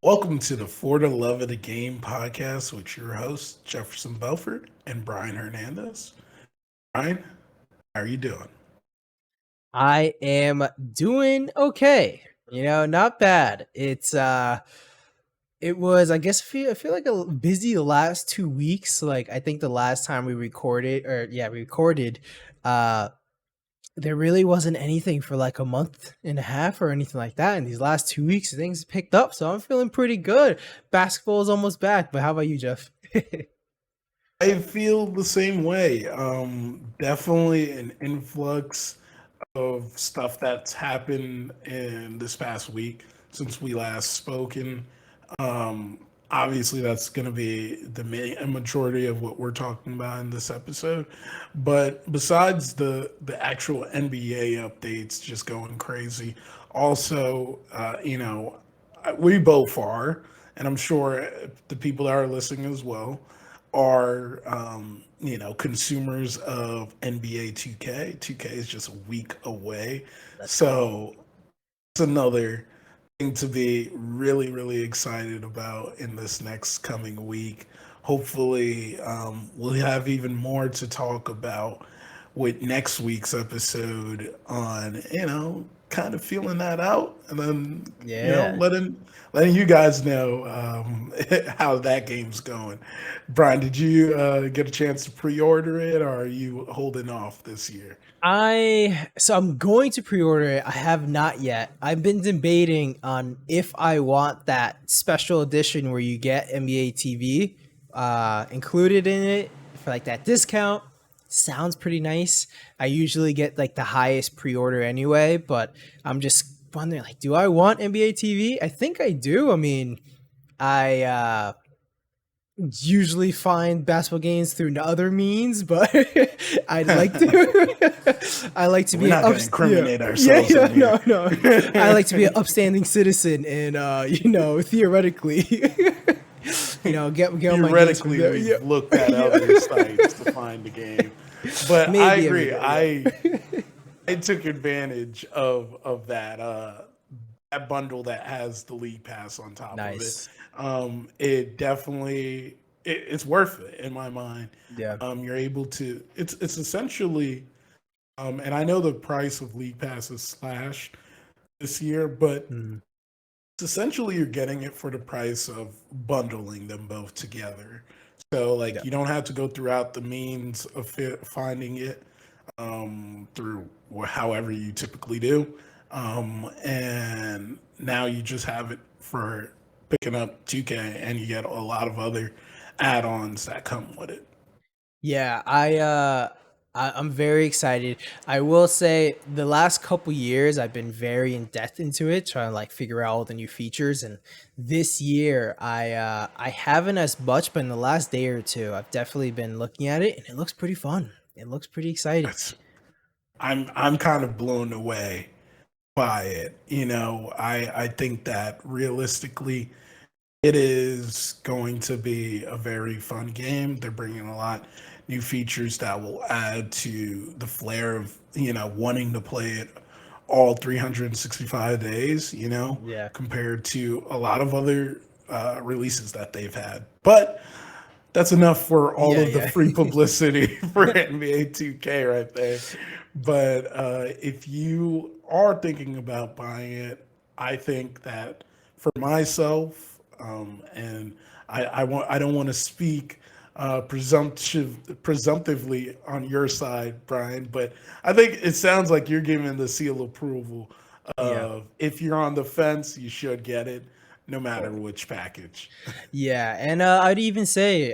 Welcome to the For the Love of the Game podcast with your hosts, Jefferson Belford and Brian Hernandez. Brian, how are you doing? I am doing okay. Not bad. It was, I guess, I feel like a busy the last 2 weeks. Like, I think the last time we recorded, uh, there really wasn't anything for like a month and a half or anything like that. And these last 2 weeks, things picked up. So I'm feeling pretty good. Basketball is almost back. But how about you, Jeff? I feel the same way. Definitely an influx of stuff that's happened in this past week since we last spoken. Um, Obviously, that's going to be the majority of what we're talking about in this episode. But besides the actual NBA updates just going crazy, also, we both are, and I'm sure the people that are listening as well are consumers of NBA 2K. 2K is just a week away. Let's go. So it's another thing to be really, really excited about in this next coming week. Hopefully, we'll have even more to talk about with next week's episode on, kind of feeling that out, and then, Yeah. letting you guys know how that game's going. Brian, did you get a chance to pre-order it, or are you holding off this year? I'm going to pre-order it. I have not yet. I've been debating on if I want that special edition where you get NBA TV included in it for like that discount. Sounds pretty nice. I usually get like the highest pre-order anyway, but I'm just wondering, like, do I want NBA TV? I think I do. I mean, I usually find basketball games through other means, but I'd like to. I like to We're be an not going to incriminate ourselves yeah, in here. no. I like to be an upstanding citizen, and theoretically, get on my games from Theoretically, there. we've looked at other sites to find the game, but I Maybe every agree. day. I took advantage of that bundle that has the league pass on top of it. Nice. It definitely it's worth it in my mind. Yeah. You're able to. It's essentially, and I know the price of league pass is slashed this year, but Mm. it's essentially you're getting it for the price of bundling them both together. So Yeah. like you don't have to go throughout the means of finding it through however you typically do, and now you just have it for picking up 2K, and you get a lot of other add-ons that come with it. Yeah, I'm very excited. I will say the last couple years I've been very in depth into it, trying to like figure out all the new features. And this year I haven't as much, but in the last day or two I've definitely been looking at it, and it looks pretty fun. It looks pretty exciting. That's I'm kind of blown away by it. I think that realistically it is going to be a very fun game. They're bringing a lot new features that will add to the flair of, wanting to play it all 365 days, Yeah. compared to a lot of other releases that they've had. But that's enough for all Yeah, of the yeah. free publicity for NBA 2K right there. But if you are thinking about buying it, I think that for myself, and I don't want to speak presumptively on your side, Brian, but I think it sounds like you're giving the seal approval Yeah. of if you're on the fence, you should get it, no matter which package. Yeah, and I'd even say,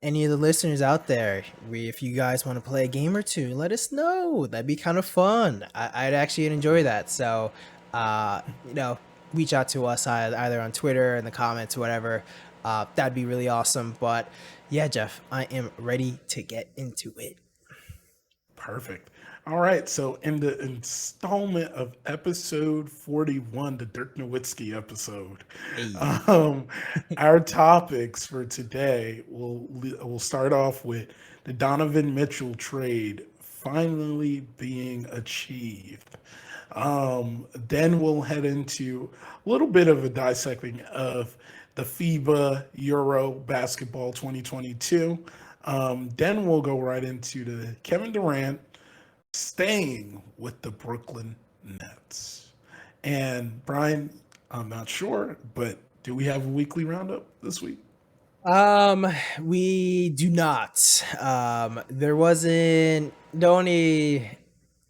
any of the listeners out there, if you guys want to play a game or two, let us know. That'd be kind of fun. I'd actually enjoy that. So, uh, you know, reach out to us either on Twitter in the comments, whatever. That'd be really awesome. But yeah, Jeff, I am ready to get into it. Perfect. All right. So, in the installment of episode 41, the Dirk Nowitzki episode, Hey. um, our topics for today will start off with the Donovan Mitchell trade finally being achieved. Then we'll head into a little bit of a dissecting of the FIBA Euro Basketball 2022. Then we'll go right into the Kevin Durant staying with the Brooklyn Nets. And Brian, I'm not sure, but do we have a weekly roundup this week? We do not. There wasn't the only.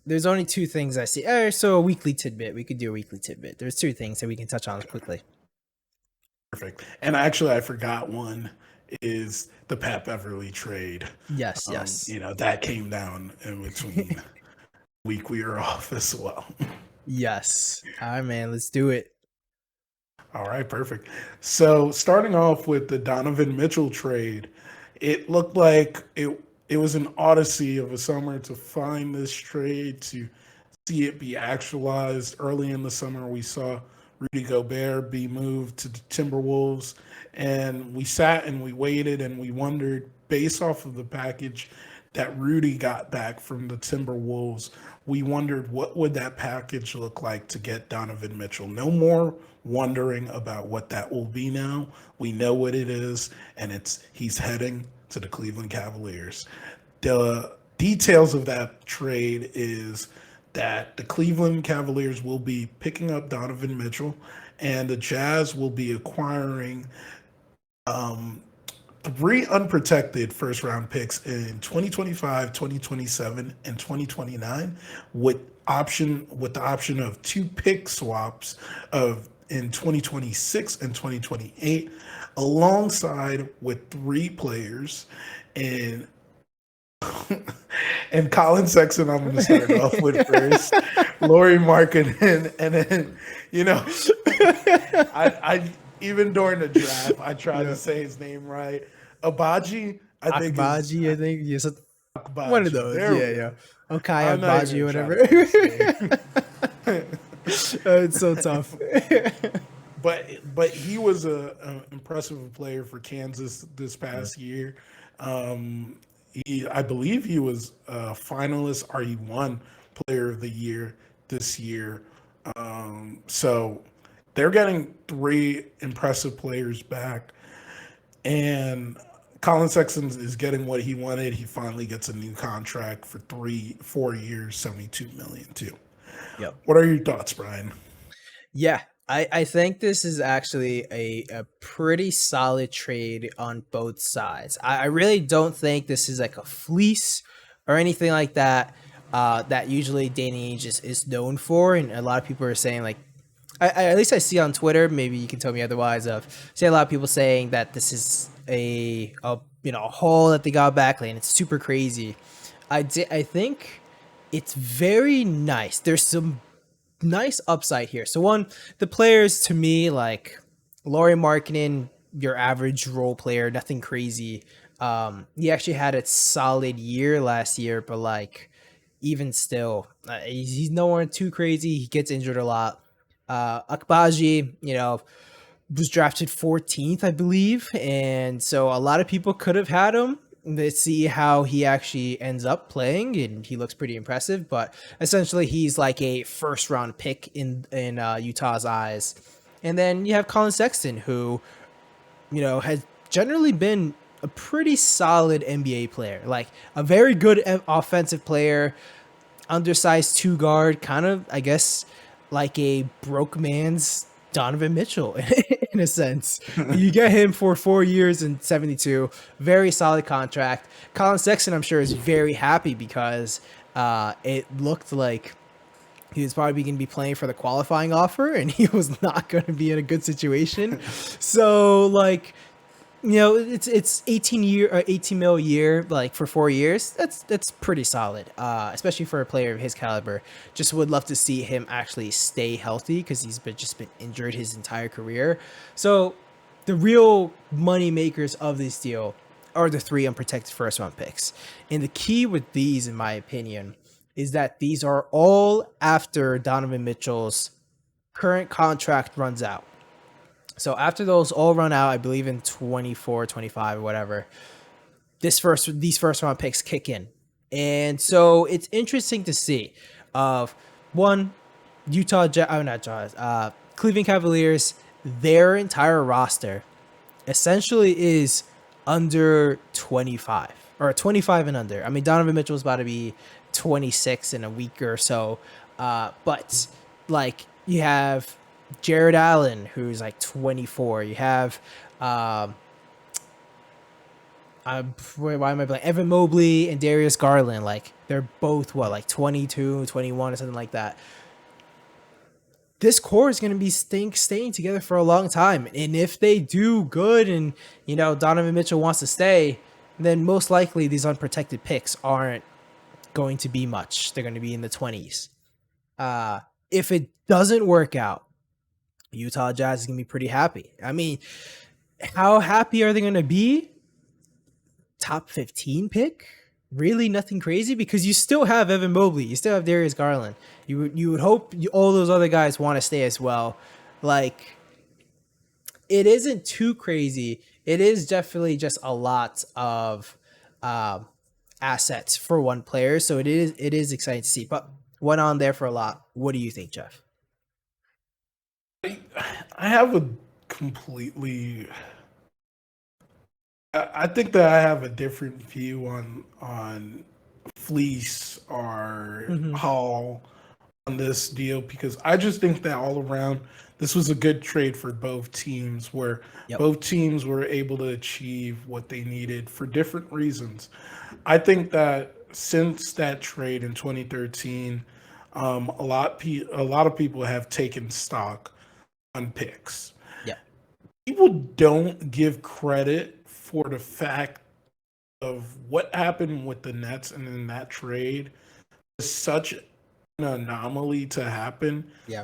There's only two things I see. So a weekly tidbit. We could do a weekly tidbit. There's two things that we can touch on quickly. Perfect. And actually, I forgot one is the Pat Beverly trade. Yes, yes. That came down in between week we were off as well. Yes. All right, man. Let's do it. All right, perfect. So starting off with the Donovan Mitchell trade, it looked like it was an odyssey of a summer to find this trade, to see it be actualized. Early in the summer, we saw Rudy Gobert be moved to the Timberwolves, and we sat and we waited and we wondered, based off of the package that Rudy got back from the Timberwolves, we wondered what would that package look like to get Donovan Mitchell. No more wondering about what that will be now. We know what it is, and he's heading to the Cleveland Cavaliers. The details of that trade is that the Cleveland Cavaliers will be picking up Donovan Mitchell, and the Jazz will be acquiring 3 unprotected first round picks in 2025, 2027, and 2029 with the option of 2 pick swaps of in 2026 and 2028, alongside with 3 players in and Colin Sexton, I'm going to start off with first. Lauri Markkanen, and then I even during the draft I tried to say his name right. Abaji, I think. Akbaji, I think. Yes, Akbaji. one of those. Yeah. Okay, Akbaji, whatever. It's so tough. But he was an impressive player for Kansas this past year. I believe he was a finalist, or he won Player of the Year this year. So they're getting 3 impressive players back, and Colin Sexton is getting what he wanted. He finally gets a new contract for 4 years, $72 million too. Yep. What are your thoughts, Brian? Yeah, I think this is actually a pretty solid trade on both sides. I really don't think this is like a fleece or anything like that that usually Danny Ainge is known for. And a lot of people are saying, like, at least I see on Twitter, maybe you can tell me otherwise, see a lot of people saying that this is a haul that they got back, and it's super crazy. I think it's very nice. There's some nice upside here. So one, the players to me, like Lauri Markkanen, your average role player, nothing crazy. He actually had a solid year last year, but like even still, he's nowhere too crazy. He gets injured a lot. Akbaji, was drafted 14th, I believe, and so a lot of people could have had him. Let's see how he actually ends up playing, and he looks pretty impressive. But essentially, he's like a first-round pick in Utah's eyes. And then you have Colin Sexton, who has generally been a pretty solid NBA player, like a very good offensive player, undersized 2 guard, kind of, I guess, like a broke man's Donovan Mitchell in a sense. You get him for 4 years and 72, very solid contract. Colin Sexton, I'm sure, is very happy because it looked like he was probably going to be playing for the qualifying offer, and he was not going to be in a good situation. So, like, it's 18 mil a year, like for 4 years. That's pretty solid, especially for a player of his caliber. Just would love to see him actually stay healthy because he's just been injured his entire career. So the real money makers of this deal are the 3 unprotected first round picks. And the key with these, in my opinion, is that these are all after Donovan Mitchell's current contract runs out. So after those all run out, I believe in 24, 25, or whatever, these first round picks kick in. And so it's interesting to see. One, Cleveland Cavaliers, their entire roster essentially is under 25 or 25 and under. I mean, Donovan Mitchell is about to be 26 in a week or so. But like you have Jared Allen, who's like 24. You have, why am I blanking? Evan Mobley and Darius Garland. Like they're both like 22, 21 or something like that. This core is going to be staying together for a long time. And if they do good and, Donovan Mitchell wants to stay, then most likely these unprotected picks aren't going to be much. They're going to be in the 20s. If it doesn't work out, Utah Jazz is going to be pretty happy. I mean, how happy are they going to be? Top 15 pick? Really nothing crazy, because you still have Evan Mobley, you still have Darius Garland. You would hope all those other guys want to stay as well. Like, it isn't too crazy. It is definitely just a lot of assets for one player, so it is exciting to see. But went on there for a lot. What do you think, Jeff? I have a completely. I think that I have a different view on Fleece or Hall on this deal, because I just think that all around this was a good trade for both teams, where both teams were able to achieve what they needed for different reasons. I think that since that trade in 2013, a lot of people have taken stock on picks. Yeah. People don't give credit for the fact of what happened with the Nets and in that trade is such an anomaly to happen. Yeah.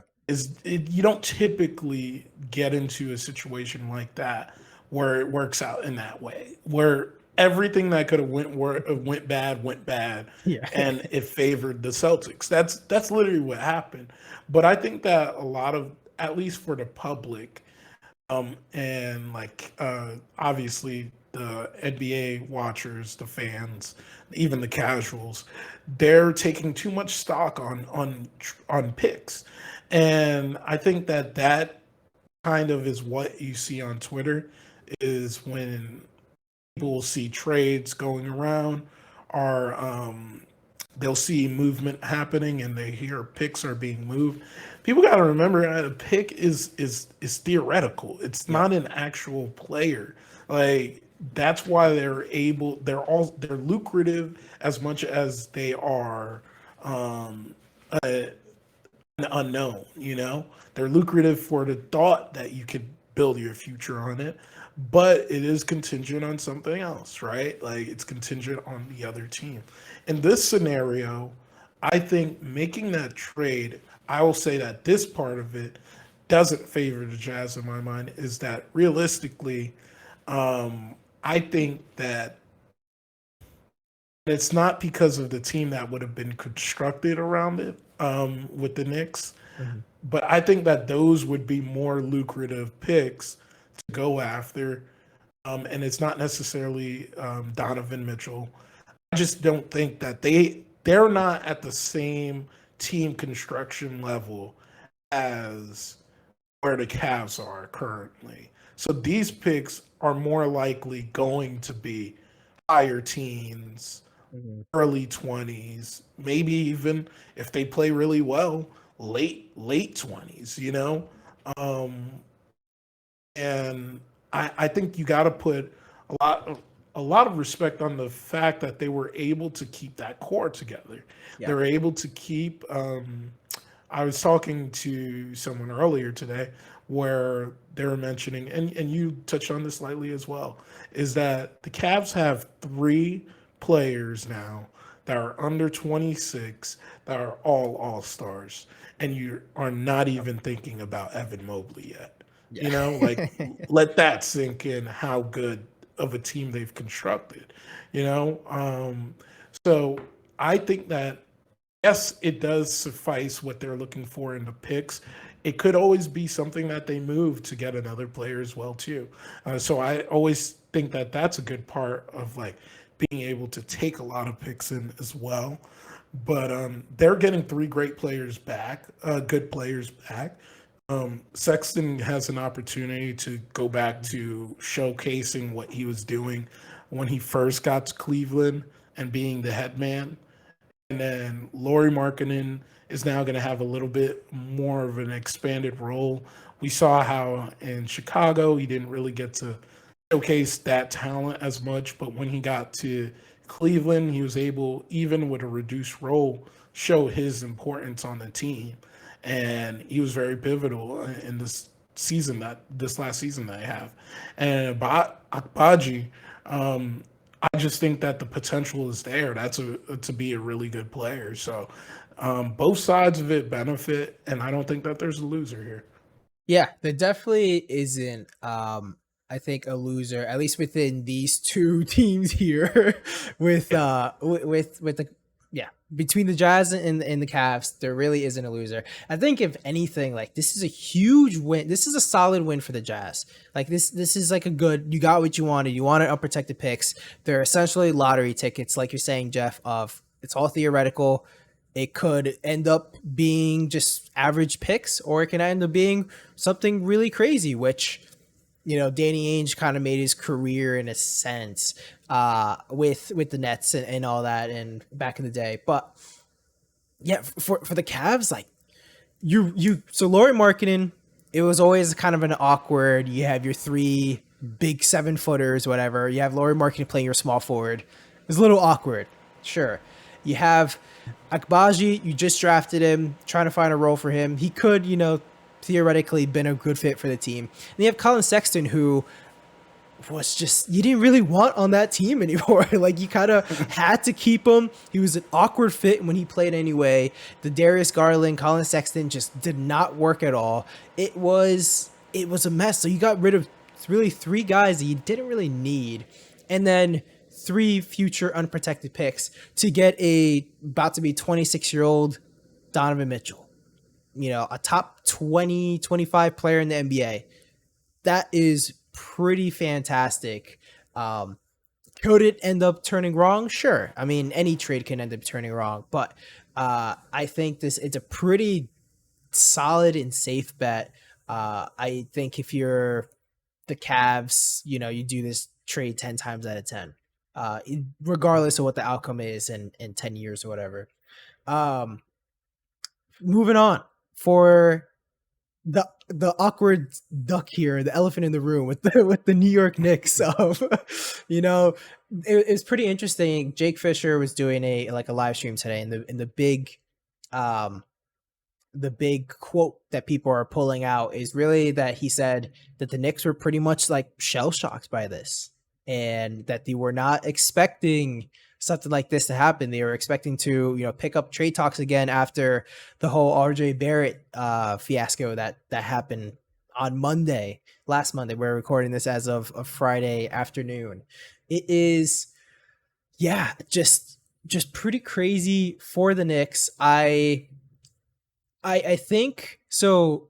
You don't typically get into a situation like that where it works out in that way, where everything that could have went bad, Yeah. and it favored the Celtics. That's literally what happened. But I think that a lot of, at least for the public, and obviously the NBA watchers, the fans, even the casuals, they're taking too much stock on picks, and I think that kind of is what you see on Twitter, is when people see trades going around, or they'll see movement happening and they hear picks are being moved. People got to remember that a pick is theoretical. It's not an actual player. Like, that's why they're lucrative as much as they are an unknown. They're lucrative for the thought that you could build your future on it, but it is contingent on something else, right? Like, it's contingent on the other team. In this scenario, I think making that trade, I will say that this part of it doesn't favor the Jazz in my mind, is that realistically, I think that it's not because of the team that would have been constructed around it, with the Knicks, but I think that those would be more lucrative picks to go after, and it's not necessarily Donovan Mitchell. I just don't think that they're not at the same team construction level as where the Cavs are currently. So these picks are more likely going to be higher teens, early 20s, maybe even, if they play really well, late 20s, and I think you got to put a lot of respect on the fact that they were able to keep that core together. They were able to keep. I was talking to someone earlier today where they were mentioning, and you touched on this slightly as well, is that the Cavs have 3 players now that are under 26 that are all-stars, and you are not even thinking about Evan Mobley yet. Let that sink in, how good of a team they've constructed. So I think that, yes, it does suffice what they're looking for in the picks. It could always be something that they move to get another player as well too. So I always think that that's a good part of being able to take a lot of picks in as well. But they're getting three great players back, good players back. Sexton has an opportunity to go back to showcasing what he was doing when he first got to Cleveland and being the head man. And then Lauri Markkinen is now going to have a little bit more of an expanded role. We saw how in Chicago he didn't really get to showcase that talent as much, but when he got to Cleveland, he was able, even with a reduced role, show his importance on the team, and he was very pivotal in this last season that I have. And Akbaji, I just think that the potential is there. That's to be a really good player. So both sides of it benefit, and I don't think that there's a loser here. Yeah, there definitely isn't. I think a loser, at least within these two teams here, with the yeah, between the Jazz and the Cavs, there really isn't a loser. I think if anything, like this is a huge win. This is a solid win for the Jazz. Like this is like a good. You got what you wanted. You wanted unprotected picks. They're essentially lottery tickets, like you're saying, Jeff. Of it's all theoretical. It could end up being just average picks, or it can end up being something really crazy, which, you know, Danny Ainge kind of made his career in a sense with the Nets and all that and back in the day. But yeah, for the Cavs, like so Lauri Markkinen, it was always kind of an awkward, you have your three big 7-footers, whatever. You have Lauri Markkinen playing your small forward. It's a little awkward. Sure. You have Akbaji, you just drafted him, trying to find a role for him. He could, you know, theoretically been a good fit for the team. And you have Colin Sexton, who was just, you didn't really want on that team anymore. Like you kind of had to keep him. He was an awkward fit when he played anyway. The Darius Garland, Colin Sexton just did not work at all. It was a mess. So you got rid of really three guys that you didn't really need. And then 3 future unprotected picks to get a about to be 26-year-old Donovan Mitchell, you know, a top 20, 25 player in the NBA. That is pretty fantastic. Could it end up turning wrong? Sure. I mean, any trade can end up turning wrong, but I think it's a pretty solid and safe bet. I think if you're the Cavs, you know, you do this trade 10 times out of 10. Regardless of what the outcome is in 10 years or whatever. Moving on for the awkward duck here, the elephant in the room with the New York Knicks. You know, it's pretty interesting. Jake Fisher was doing a live stream today, and the big quote that people are pulling out is really that he said that the Knicks were pretty much like shell shocked by this, and that they were not expecting something like this to happen. They were expecting to, you know, pick up trade talks again after the whole RJ Barrett fiasco that happened on last Monday. We're recording this as of Friday afternoon. It is, yeah, just pretty crazy for the Knicks. I think so.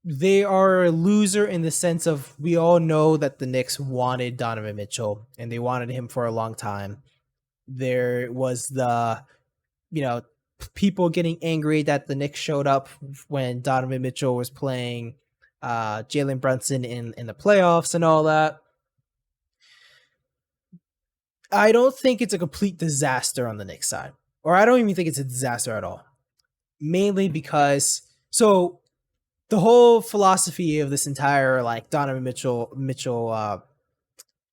They are a loser in the sense of, we all know that the Knicks wanted Donovan Mitchell and they wanted him for a long time. There was the, you know, people getting angry that the Knicks showed up when Donovan Mitchell was playing Jalen Brunson in the playoffs and all that. I don't think it's a complete disaster on the Knicks side, or I don't even think it's a disaster at all. Mainly because, so the whole philosophy of this entire like Donovan Mitchell,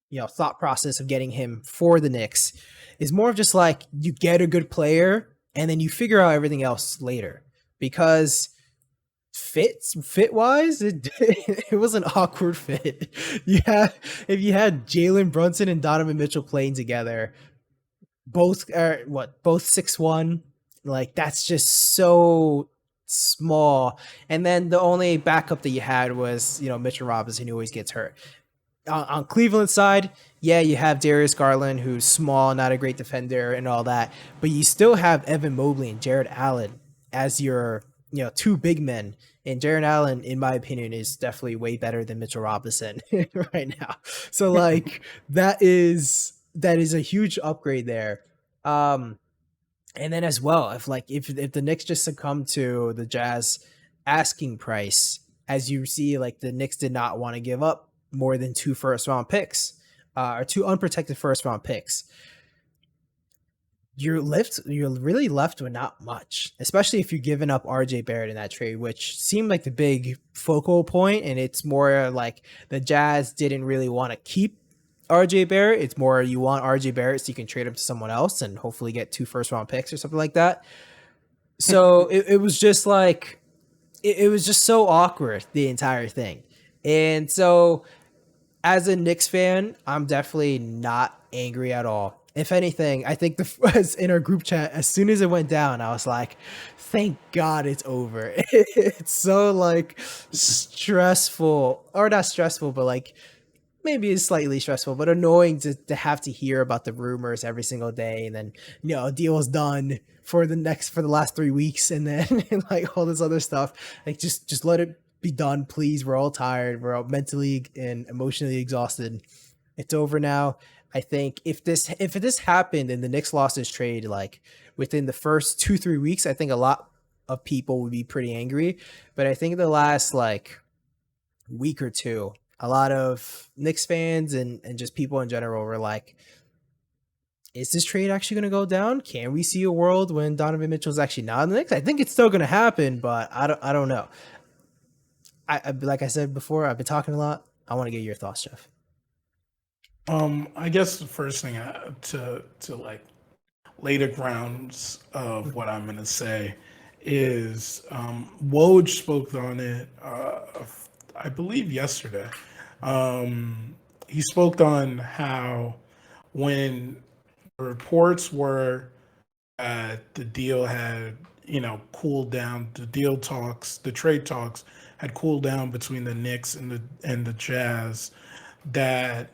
you know, thought process of getting him for the Knicks is more of just like, you get a good player and then you figure out everything else later. Because fit wise, it was an awkward fit. If you had Jalen Brunson and Donovan Mitchell playing together, both 6'1", like that's just so small. And then the only backup that you had was, you know, Mitchell Robinson, who always gets hurt. On Cleveland side, yeah, you have Darius Garland, who's small, not a great defender and all that, but you still have Evan Mobley and Jared Allen as your, you know, 2 big men. And Jared Allen, in my opinion, is definitely way better than Mitchell Robinson right now. So like that is a huge upgrade there. And then as well, if the Knicks just succumb to the Jazz asking price, as you see, like the Knicks did not want to give up more than 2 first round picks, or 2 unprotected 1st round picks. You're really left with not much, especially if you're giving up RJ Barrett in that trade, which seemed like the big focal point, and it's more like the Jazz didn't really want to keep RJ Barrett. It's more you want RJ Barrett so you can trade him to someone else and hopefully get 2 first round picks or something like that. So it was just like it was just so awkward, the entire thing. And so as a Knicks fan, I'm definitely not angry at all. If anything, I think as in our group chat, as soon as it went down, I was like, thank God it's over. It's so like stressful, or not stressful, but like maybe it's slightly stressful, but annoying to have to hear about the rumors every single day. And then, a deal is done for the last 3 weeks. And then and like all this other stuff, like just let it be done, please. We're all tired. We're all mentally and emotionally exhausted. It's over now. I think if this happened and the Knicks lost this trade, like within the first 2-3 weeks, I think a lot of people would be pretty angry. But I think the last like week or two, a lot of Knicks fans and just people in general were like, is this trade actually going to go down? Can we see a world when Donovan Mitchell is actually not in the Knicks? I think it's still going to happen, but I don't know. I like I said before, I've been talking a lot. I want to get your thoughts, Jeff. I guess the first thing to like lay the grounds of what I'm gonna say is Woj spoke on it. I believe yesterday. He spoke on how when the reports were that the deal had cooled down, the trade talks had cooled down between the Knicks and the Jazz, that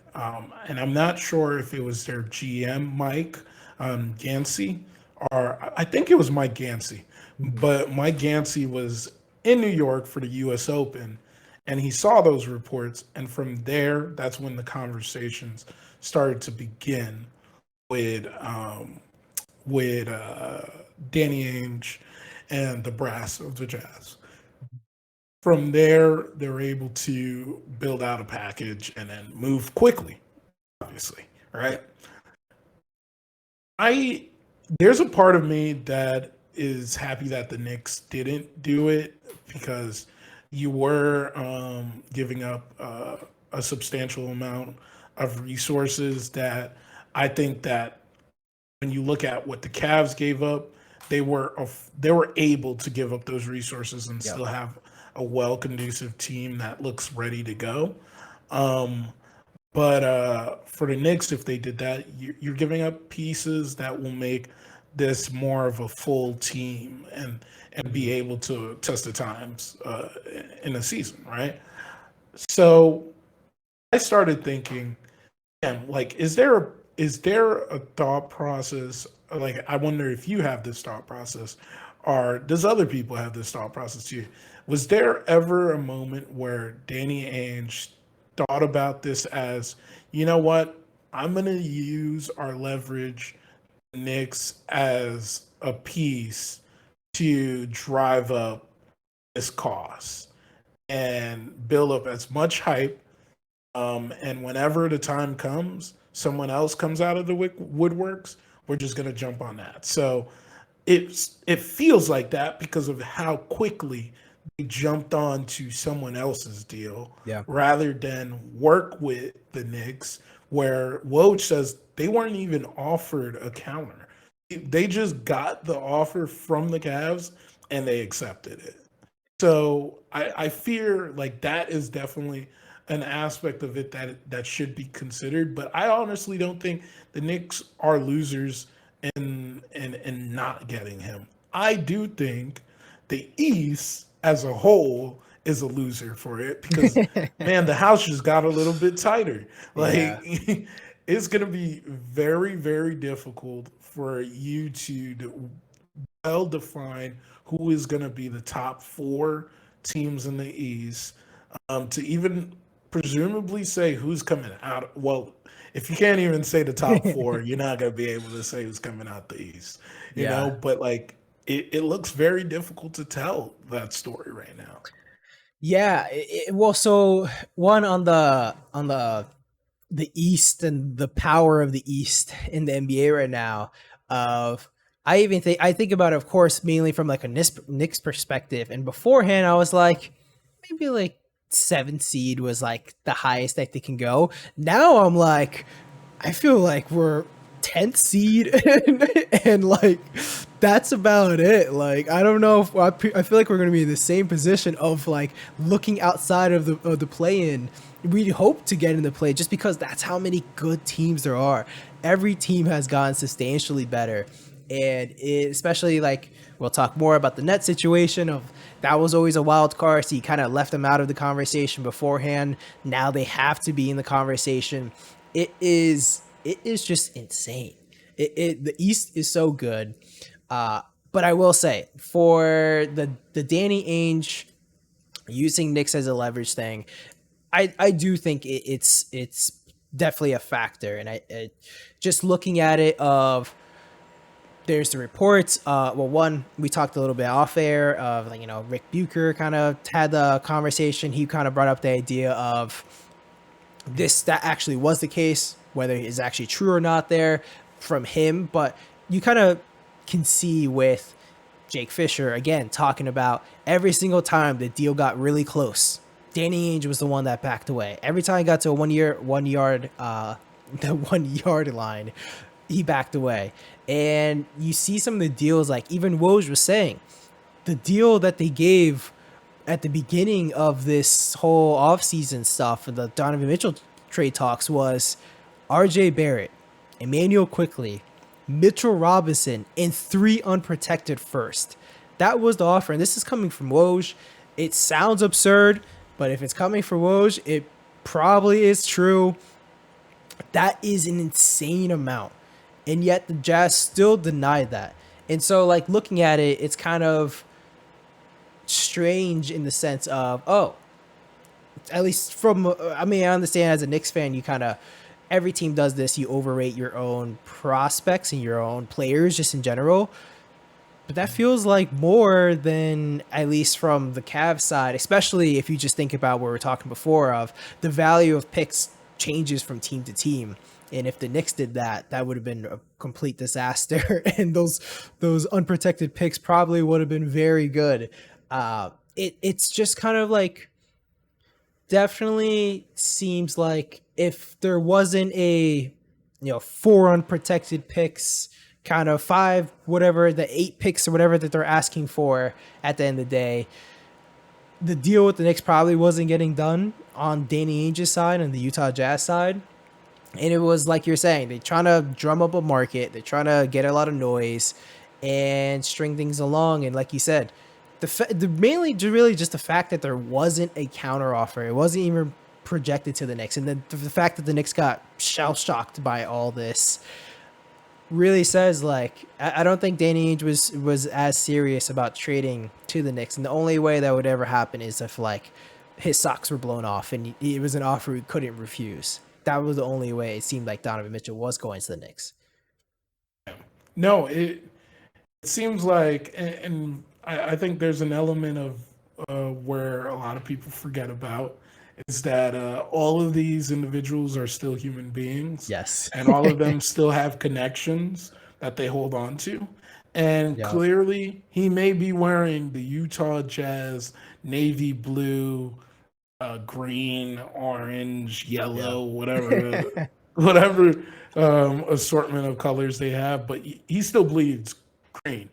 and I'm not sure if it was their GM Mike Gansey, or I think it was Mike Gansey, but Mike Gansey was in New York for the U.S. Open, and he saw those reports, and from there, that's when the conversations started to begin with Danny Ainge and the brass of the Jazz. From there, they're able to build out a package and then move quickly, obviously, right? I There's a part of me that is happy that the Knicks didn't do it, because you were giving up a substantial amount of resources that I think that when you look at what the Cavs gave up, they were able to give up those resources and still have a well conducive team that looks ready to go. Um, but for the Knicks, if they did that, you're giving up pieces that will make this more of a full team and be able to test the times in a season, right? So I started thinking, and like, is there a thought process? Like, I wonder if you have this thought process, or does other people have this thought process too? Was there ever a moment where Danny Ainge thought about this as, you know what, I'm going to use our leverage, Knicks, as a piece to drive up this cost and build up as much hype, and whenever the time comes, someone else comes out of the woodworks, we're just going to jump on that. So it feels like that because of how quickly they jumped on to someone else's deal, Yeah. rather than work with the Knicks, where Woj says they weren't even offered a counter. They just got the offer from the Cavs and they accepted it. So I fear like that is definitely an aspect of it that should be considered. But I honestly don't think the Knicks are losers in not getting him. I do think the East as a whole is a loser for it, because man, the house just got a little bit tighter. Yeah. Like it's gonna be very, very difficult for you to well define who is going to be the top four teams in the East, to even presumably say who's coming out. Well, if you can't even say the top four, you're not gonna be able to say who's coming out the East. Yeah. But like it looks very difficult to tell that story right now. Yeah. Well, so one on the East and the power of the East in the NBA right now. Of I think about it, of course, mainly from like a Knicks perspective. And beforehand, I was like, maybe like 7th seed was like the highest that they can go. Now I'm like, I feel like we're 10th seed and like that's about it. Like I don't know if I feel like we're going to be in the same position of like looking outside of the play in. We hope to get in the play just because that's how many good teams there are. Every team has gotten substantially better. And especially like we'll talk more about the net situation of that was always a wild card. So you kind of left them out of the conversation beforehand. Now they have to be in the conversation. It is just insane. The East is so good. But I will say for the Danny Ainge using Knicks as a leverage thing, I do think it's definitely a factor. And I just looking at it of there's the reports. Well, one we talked a little bit off air of like Rick Bucher kind of had the conversation. He kind of brought up the idea of that actually was the case, whether it's actually true or not there from him. But you kind of can see with Jake Fisher again talking about every single time the deal got really close, Danny Ainge was the one that backed away. Every time he got to a 1 yard the 1 yard line, he backed away. And you see some of the deals, like even Woj was saying, the deal that they gave at the beginning of this whole offseason stuff, the Donovan Mitchell trade talks, was RJ Barrett, Emmanuel Quickly, Mitchell Robinson, and 3 unprotected first. That was the offer. And this is coming from Woj. It sounds absurd, but if it's coming from Woj, it probably is true. That is an insane amount. And yet the Jazz still denied that. And so, like, looking at it, it's kind of strange in the sense of, at least from, I understand as a Knicks fan, you kind of, every team does this. You overrate your own prospects and your own players just in general. But that feels like more than, at least from the Cavs side, especially if you just think about what we were talking before of the value of picks changes from team to team. And if the Knicks did that, that would have been a complete disaster. And those unprotected picks probably would have been very good. It's just kind of like, definitely seems like if there wasn't a 4 unprotected picks, kind of 5 whatever, the 8 picks or whatever that they're asking for at the end of the day, the deal with the Knicks probably wasn't getting done on Danny Ainge's side and the Utah Jazz side. And it was like you're saying, they're trying to drum up a market, they're trying to get a lot of noise and string things along. And like you said, mainly really just the fact that there wasn't a counter offer. It wasn't even projected to the Knicks. And then the fact that the Knicks got shell-shocked by all this really says, like, I don't think Danny Ainge was as serious about trading to the Knicks. And the only way that would ever happen is if, like, his socks were blown off and it was an offer he couldn't refuse. That was the only way it seemed like Donovan Mitchell was going to the Knicks. No, it seems like, and I think there's an element of where a lot of people forget about is that all of these individuals are still human beings. Yes. And all of them still have connections that they hold on to. And clearly, he may be wearing the Utah Jazz navy blue, green, orange, yellow, whatever assortment of colors they have, but he still bleeds green,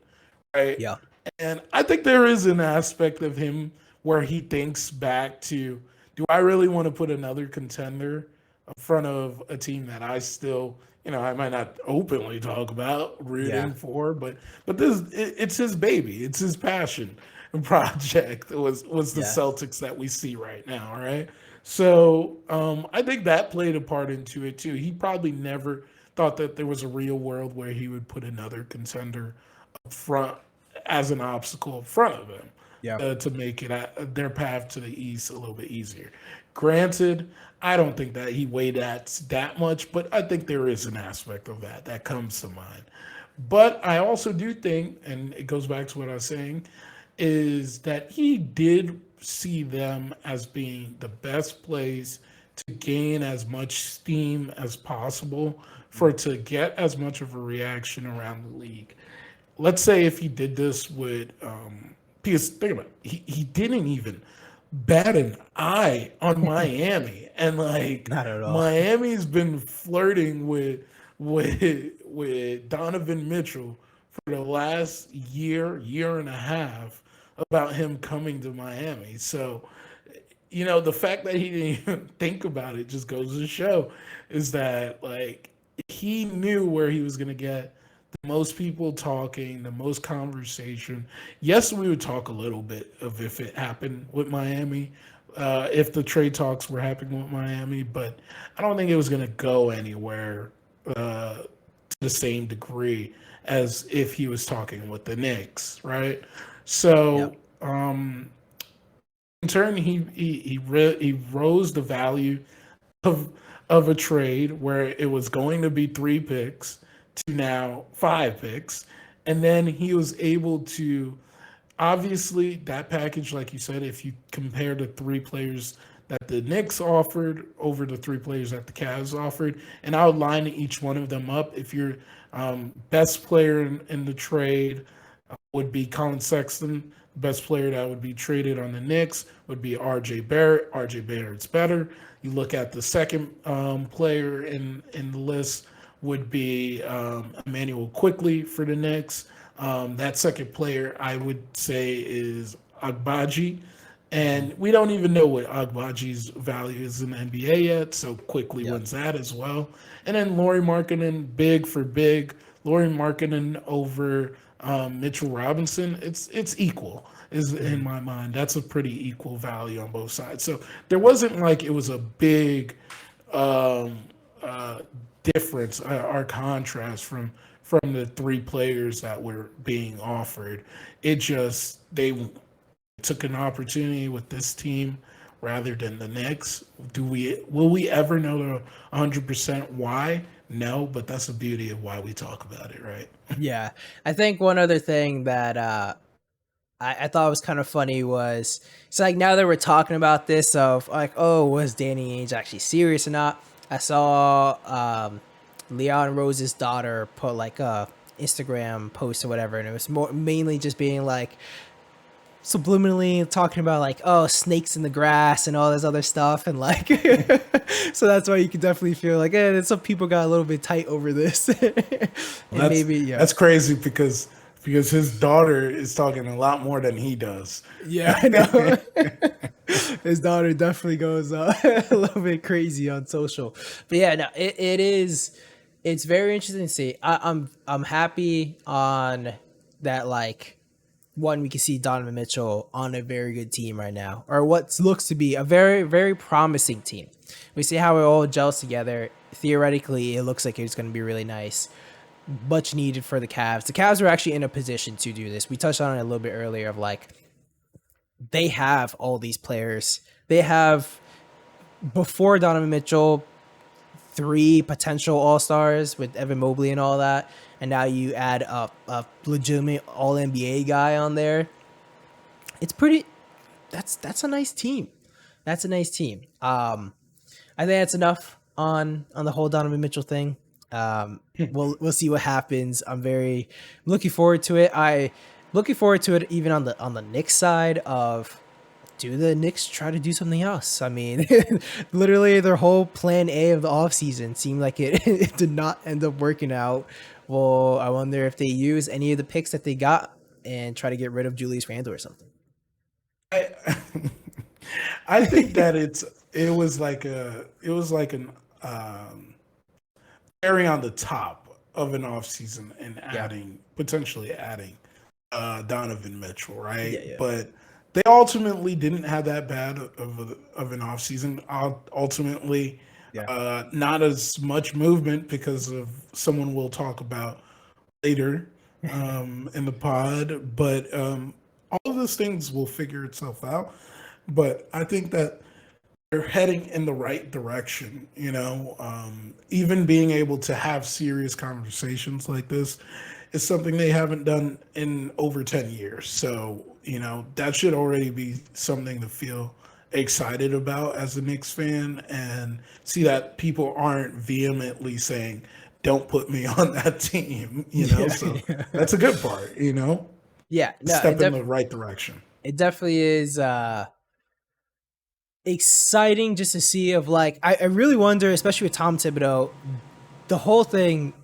right? Yeah. And I think there is an aspect of him where he thinks back to, do I really want to put another contender in front of a team that I still, I might not openly talk about rooting for, but it's his baby, it's his passion and project was the Celtics that we see right now, right? So I think that played a part into it too. He probably never thought that there was a real world where he would put another contender up front as an obstacle in front of him. to make their path to the East a little bit easier. Granted, I don't think that he weighed that much, but I think there is an aspect of that comes to mind. But I also do think, and it goes back to what I was saying, is that he did see them as being the best place to gain as much steam as possible for it to get as much of a reaction around the league. Let's say if he did this with, because think about it, he didn't even bat an eye on Miami, and like Not at all. Miami's been flirting with Donovan Mitchell for the last year and a half about him coming to Miami. So, the fact that he didn't even think about it just goes to show is that like he knew where he was going to get the most people talking, the most conversation. Yes, we would talk a little bit of if it happened with Miami, if the trade talks were happening with Miami, but I don't think it was going to go anywhere to the same degree as if he was talking with the Knicks, right? So, in turn, he rose the value of a trade where it was going to be 3 picks to now 5 picks, and then he was able to, obviously that package, like you said, if you compare the 3 players that the Knicks offered over the 3 players that the Cavs offered, and I would line each one of them up. If your best player in the trade would be Colin Sexton. The best player that would be traded on the Knicks would be R.J. Barrett. R.J. Barrett's better. You look at the second player in the list would be Emmanuel Quickly for the Knicks. That second player I would say is Agbaji. And we don't even know what Agbaji's value is in the NBA yet, so Quickly wins that as well. And then Lauri Markkanen, big for big. Lauri Markkanen over Mitchell Robinson, it's equal is in my mind. That's a pretty equal value on both sides. So there wasn't like it was a big difference or contrast from the 3 players that were being offered. It just they took an opportunity with this team rather than the Knicks. Will we ever know 100% why? No, but that's the beauty of why we talk about it, right? Yeah. I think one other thing that I thought was kind of funny was it's like now that we're talking about this of like, oh, was Danny Ainge actually serious or not? I saw Leon Rose's daughter put like a Instagram post or whatever, and it was mainly just being like subliminally talking about like, oh, snakes in the grass and all this other stuff, and like so that's why you can definitely feel like some people got a little bit tight over this. Well, that's crazy because his daughter is talking a lot more than he does. Yeah, I know. His daughter definitely goes a little bit crazy on social. But yeah, no, it's very interesting to see. I'm happy on that, like, one, we can see Donovan Mitchell on a very good team right now, or what looks to be a very, very promising team. We see how it all gels together. Theoretically, it looks like it's going to be really nice. Much needed for the Cavs. The Cavs are actually in a position to do this. We touched on it a little bit earlier of like, they have all these players. They have, before Donovan Mitchell, 3 potential all-stars with Evan Mobley and all that. And now you add a legitimate all-NBA guy on there. It's pretty, that's a nice team. That's a nice team. I think that's enough on the whole Donovan Mitchell thing. We'll see what happens. I'm very looking forward to it. Looking forward to it even on the Knicks side of, do the Knicks try to do something else? I mean, literally their whole plan A of the offseason seemed like it did not end up working out. Well, I wonder if they use any of the picks that they got and try to get rid of Julius Randle or something. I think that it was like an cherry on the top of an offseason and potentially adding Donovan Mitchell, right? Yeah. But they ultimately didn't have that bad of an offseason. Ultimately, not as much movement because of someone we'll talk about later in the pod. But all of those things will figure itself out. But I think that they're heading in the right direction. Even being able to have serious conversations like this is something they haven't done in over 10 years. So, that should already be something to feel excited about as a Knicks fan, and see that people aren't vehemently saying, don't put me on that team, so that's a good part, Yeah, no, step in the right direction. it definitely is exciting just to see of like, I really wonder, especially with Tom Thibodeau, the whole thing.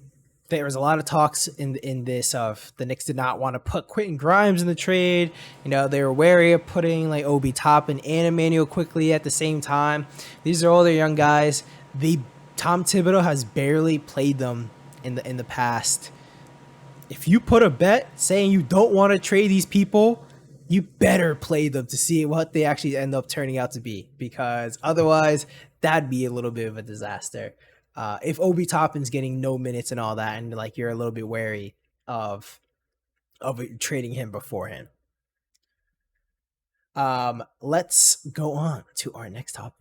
There was a lot of talks in this of the Knicks did not want to put Quentin Grimes in the trade. They were wary of putting like Obi Toppin and Emmanuel quickly at the same time. These are all their young guys. Tom Thibodeau has barely played them in the past. If you put a bet saying you don't want to trade these people, you better play them to see what they actually end up turning out to be, because otherwise that'd be a little bit of a disaster. If Obi Toppin's getting no minutes and all that, and like you're a little bit wary of trading him beforehand. Let's go on to our next topic.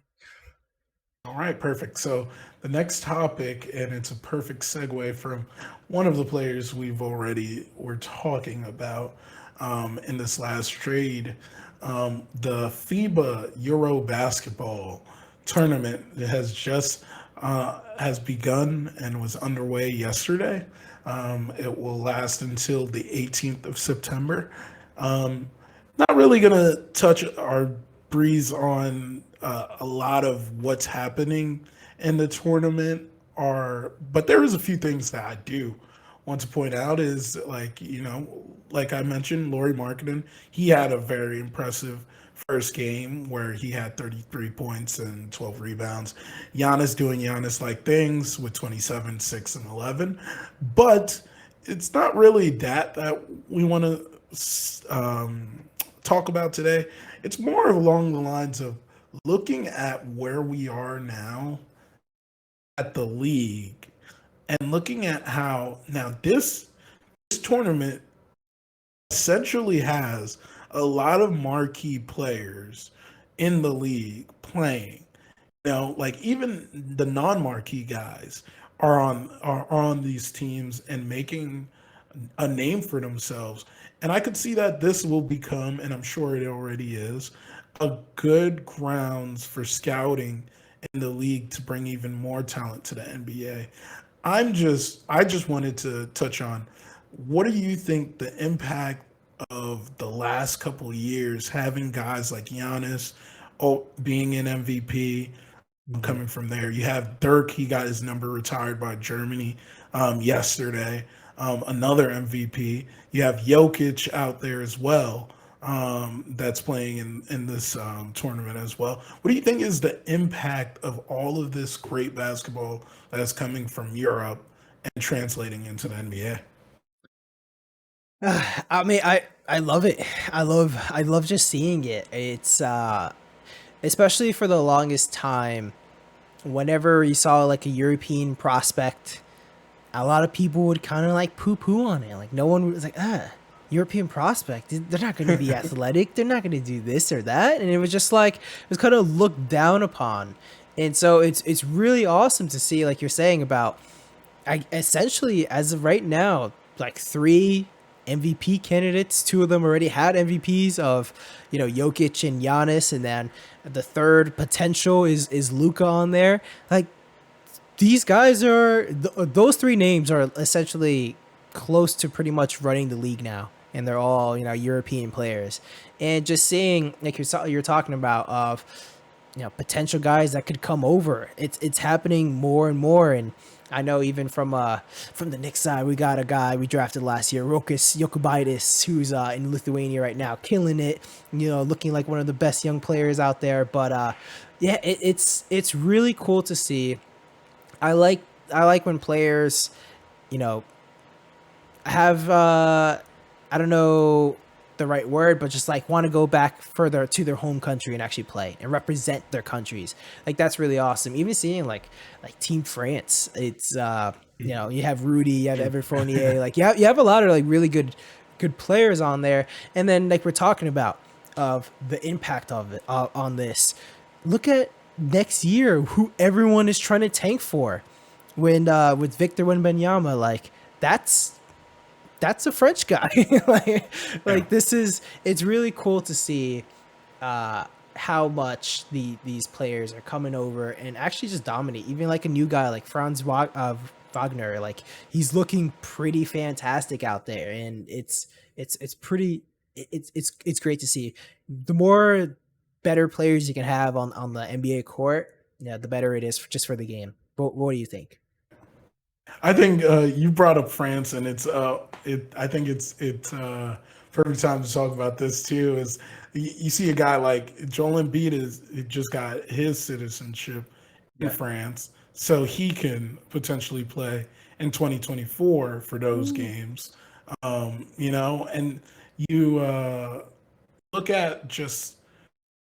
All right, perfect. So the next topic, and it's a perfect segue from one of the players we're talking about in this last trade, the FIBA Eurobasket tournament has just has begun and was underway yesterday. It will last until the 18th of September. Not really going to touch our breeze on a lot of what's happening in the tournament, but there is a few things that I do want to point out. Is like I mentioned, Lauri Markkanen, he had a very impressive first game where he had 33 points and 12 rebounds. Giannis doing Giannis-like things with 27, 6, and 11. But it's not really that we want to talk about today. It's more along the lines of looking at where we are now at the league, and looking at how now this tournament essentially has a lot of marquee players in the league playing. Like even the non-marquee guys are on these teams and making a name for themselves. And I could see that this will become, and I'm sure it already is, a good grounds for scouting in the league to bring even more talent to the NBA. I just wanted to touch on, what do you think the impact of the last couple of years, having guys like Giannis being an MVP, coming from there? You have Dirk, he got his number retired by Germany yesterday, another MVP. You have Jokic out there as well, that's playing in this tournament as well. What do you think is the impact of all of this great basketball that's coming from Europe and translating into the NBA? I mean, I love it. I love just seeing it. It's especially for the longest time, whenever you saw like a European prospect, a lot of people would kind of like poo on it. Like no one was like, European prospect, they're not going to be athletic. They're not going to do this or that. And it was just like, it was kind of looked down upon. And so it's really awesome to see, like you're saying about, essentially as of right now, like 3 MVP candidates. 2 of them already had MVPs of, Jokic and Giannis, and then the third potential is Luka on there. Like these guys those 3 names are essentially close to pretty much running the league now, and they're all European players. And just seeing, like you're talking about, of potential guys that could come over, it's happening more and more. And I know even from the Knicks side, we got a guy we drafted last year, Rokas Jokubaitis, who's in Lithuania right now, killing it, looking like one of the best young players out there. But yeah, it's really cool to see. I like when players, have I don't know the right word, but just like want to go back further to their home country and actually play and represent their countries. Like that's really awesome. Even seeing like Team France, it's you have Rudy, you have Ever Fournier, like you have a lot of like really good good players on there. And then like we're talking about of the impact of it on this. Look at next year who everyone is trying to tank for. When with Victor Wembanyama, like that's a French guy. like this is it's really cool to see how much these players are coming over and actually just dominate. Even like a new guy like Wagner, like he's looking pretty fantastic out there, and it's pretty it's great to see. The more better players you can have on the NBA court, yeah, the better it is just for the game. But what do you think? I think you brought up France, and I think it's perfect time to talk about this too. Is you see a guy like Joel Embiid just got his citizenship in France, so he can potentially play in 2024 for those games. And you look at just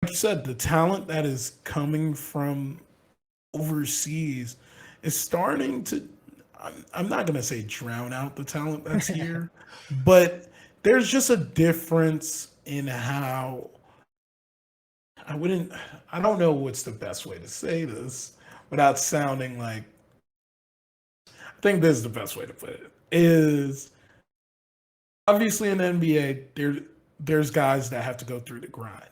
like you said, the talent that is coming from overseas is starting to. I'm not going to say drown out the talent that's here, but there's just a difference in how I don't know what's the best way to say this without sounding like, I think this is the best way to put it, is obviously in the NBA, there's guys that have to go through the grind.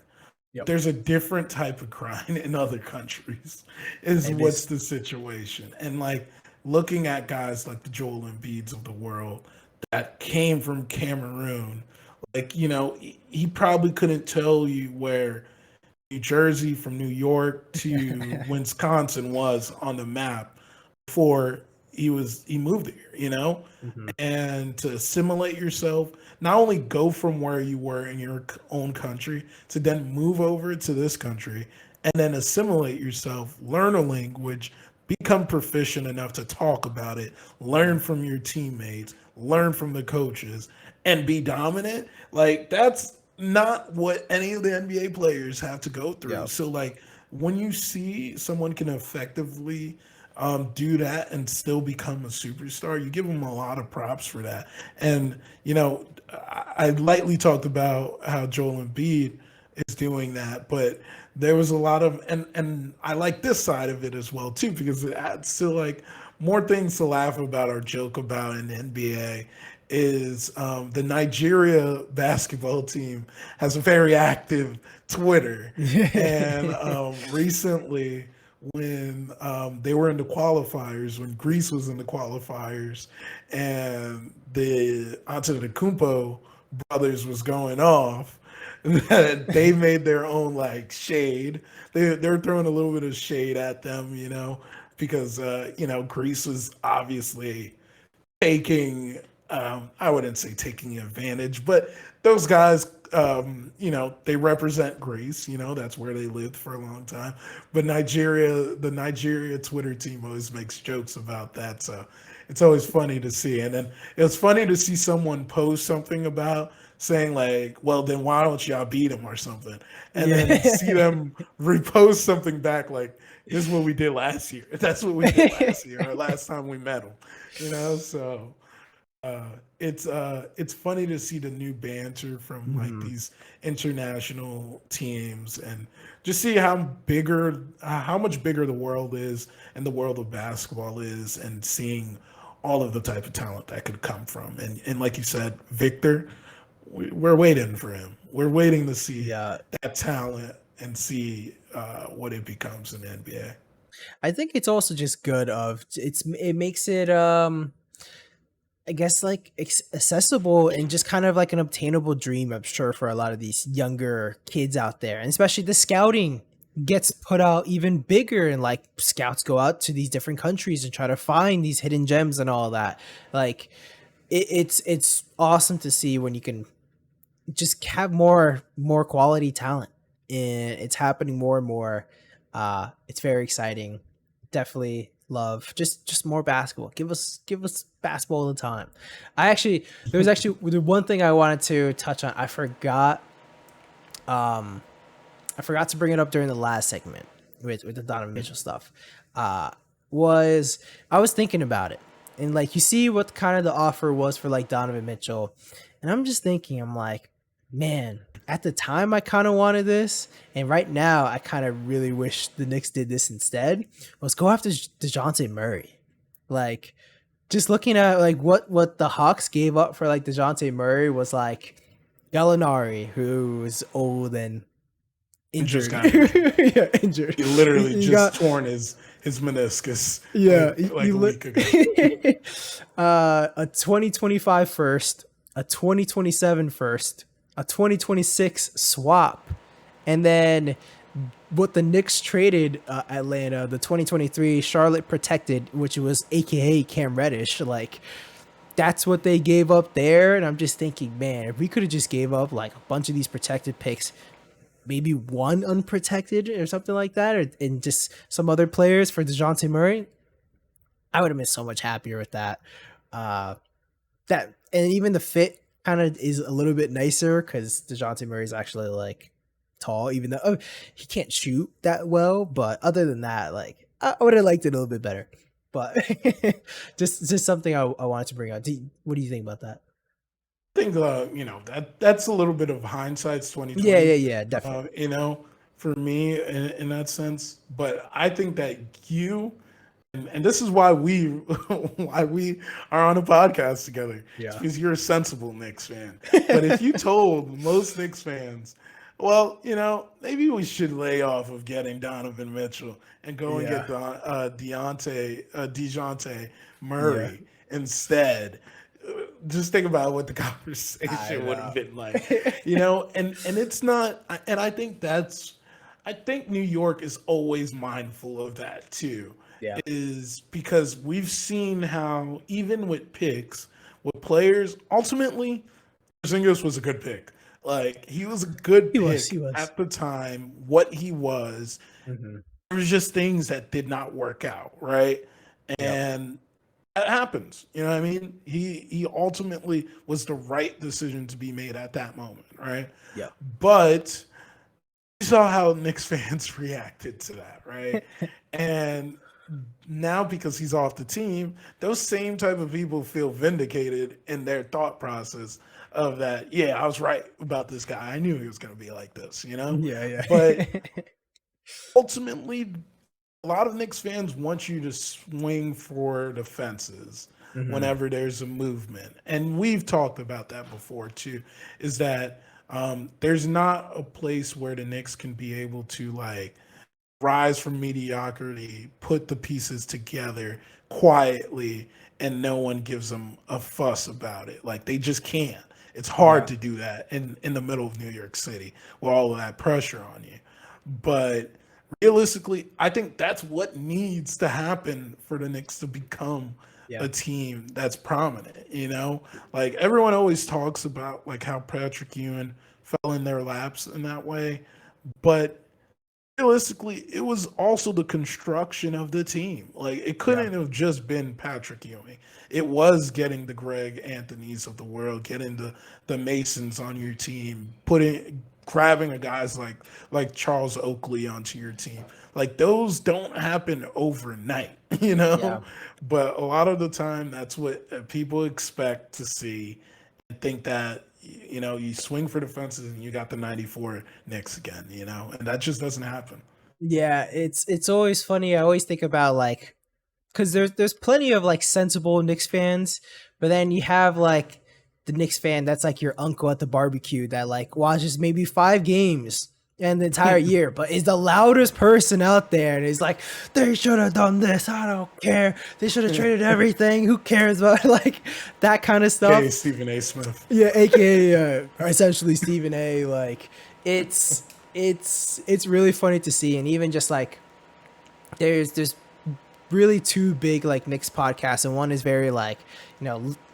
Yep. There's a different type of grind in other countries, what's the situation. And like, looking at guys like the Joel Embiids of the world that came from Cameroon, like, he probably couldn't tell you where New Jersey from New York to Wisconsin was on the map before he moved here, and to assimilate yourself, not only go from where you were in your own country to then move over to this country and then assimilate yourself, learn a language, become proficient enough to talk about it, learn from your teammates, learn from the coaches, and be dominant. Like, that's not what any of the NBA players have to go through. Yep. So, like, when you see someone can effectively do that and still become a superstar, you give them a lot of props for that. And, I lightly talked about how Joel Embiid is doing that, but there was a lot of, and I like this side of it as well too, because it adds to like more things to laugh about or joke about in the NBA is the Nigeria basketball team has a very active Twitter. And recently when they were in the qualifiers, when Greece was in the qualifiers and the Antetokounmpo brothers was going off, they made their own like shade. They're throwing a little bit of shade at them, because Greece was obviously taking I wouldn't say taking advantage, but those guys they represent Greece, that's where they lived for a long time. But the Nigeria Twitter team always makes jokes about that, so it's always funny to see. And then it's funny to see someone post something about saying like, well, then why don't y'all beat them or something? And then see them repost something back like, this is what we did last year. That's what we did last year or last time we met them, so it's funny to see the new banter from like these international teams and just see how much bigger the world is and the world of basketball is, and seeing all of the type of talent that could come from. And like you said, Victor, we're waiting for him. We're waiting to see that talent and see what it becomes in the NBA. I think it's also just good it makes it I guess like accessible and just kind of like an obtainable dream, I'm sure, for a lot of these younger kids out there. And especially the scouting gets put out even bigger, and like scouts go out to these different countries and try to find these hidden gems and all that. Like it's awesome to see when you can just have more quality talent, and it's happening more and more. It's very exciting. Definitely love just more basketball. Give us basketball all the time. There was actually the one thing I wanted to touch on. I forgot to bring it up during the last segment with the Donovan Mitchell stuff. I was thinking about it, And like you see what kind of the offer was for like Donovan Mitchell. And I'm just thinking, I'm like, man, at the time I kind of wanted this. And right now I kind of really wish the Knicks did this instead. Was go after Dejounte Murray. Like just looking at like what the Hawks gave up for like Dejounte Murray was like Gallinari, who's old and Just injured. got injured. Yeah, injured. He literally He just got, torn his meniscus. yeah, like a week ago. A 2025 first, a 2027 first, a 2026 swap, and then what the Knicks traded Atlanta, the 2023 Charlotte protected, which was AKA Cam Reddish. Like that's what they gave up there, and I'm just thinking, man, if we could have just gave up like a bunch of these protected picks, maybe one unprotected or something like that, or and just some other players for Dejounte Murray, I would have been so much happier with that. That and even the fit kind of is a little bit nicer because Dejounte Murray is actually like tall, even though he can't shoot that well. But other than that, like I would have liked it a little bit better. But just something I wanted to bring up. What do you think about that? I think that's a little bit of hindsight's 2020. Yeah, definitely. For me in that sense. But I think that and this is why we why we are on a podcast together. Yeah. It's because you're a sensible Knicks fan. But if you told most Knicks fans, well, maybe we should lay off of getting Donovan Mitchell and go and get Dejounte Murray instead. Just think about what the conversation would have been like, and it's not, and I think New York is always mindful of that too. Yeah. Is because we've seen how even with picks, with players, ultimately, Porzingis was a good pick. Like he was a good pick at the time. What he was, there was just things that did not work out, right? And that happens. You know what I mean? He ultimately was the right decision to be made at that moment, right? Yeah. But you saw how Knicks fans reacted to that, right? And now because he's off the team, those same type of people feel vindicated in their thought process of that, yeah, I was right about this guy. I knew he was going to be like this, Yeah. But ultimately, a lot of Knicks fans want you to swing for the fences whenever there's a movement. And we've talked about that before too, is that there's not a place where the Knicks can be able to like rise from mediocrity, put the pieces together quietly, and no one gives them a fuss about it. Like they just can't. It's hard to do that in the middle of New York City with all of that pressure on you. But realistically, I think that's what needs to happen for the Knicks to become a team that's prominent, Like everyone always talks about like how Patrick Ewing fell in their laps in that way, but realistically, it was also the construction of the team. Like it couldn't have just been Patrick Ewing. It was getting the Greg Anthonys of the world, getting the Masons on your team, grabbing a guys like Charles Oakley onto your team. Like those don't happen overnight, But a lot of the time, that's what people expect to see and think that you swing for the fences and you got the 94 Knicks again, and that just doesn't happen. Yeah, it's always funny. I always think about like, because there's plenty of like sensible Knicks fans, but then you have like the Knicks fan that's like your uncle at the barbecue that like watches maybe 5 games in the entire year, but is the loudest person out there, and he's like, they should have done this. I don't care. They should have traded everything. Who cares about like that kind of stuff? Hey, Stephen A. Smith. Yeah, aka essentially Stephen A. Like it's really funny to see, and even just like there's really 2 big like Knicks podcasts, and one is very like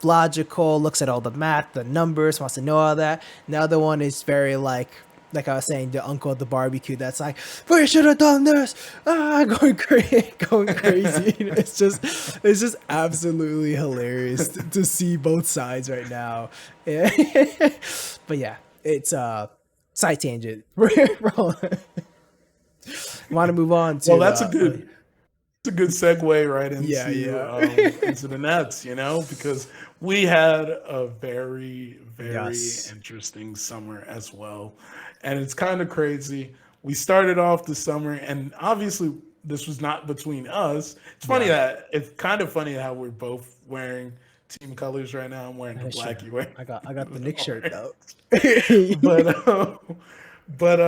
logical, looks at all the math, the numbers, wants to know all that. And the other one is very like I was saying, the uncle at the barbecue that's like, we should have done this, going crazy. It's just absolutely hilarious to see both sides right now. But yeah, it's side tangent. Want to move on to? Well, that's a good. a good segue right Yeah. into the Nets, because we had a very, very Yes. interesting summer as well. And it's kind of crazy. We started off the summer, and obviously this was not between us. Yeah. It's kind of funny how we're both wearing team colors right now. I'm wearing the black, Sure. you wearing I got the the Knicks shirt orange. though. But but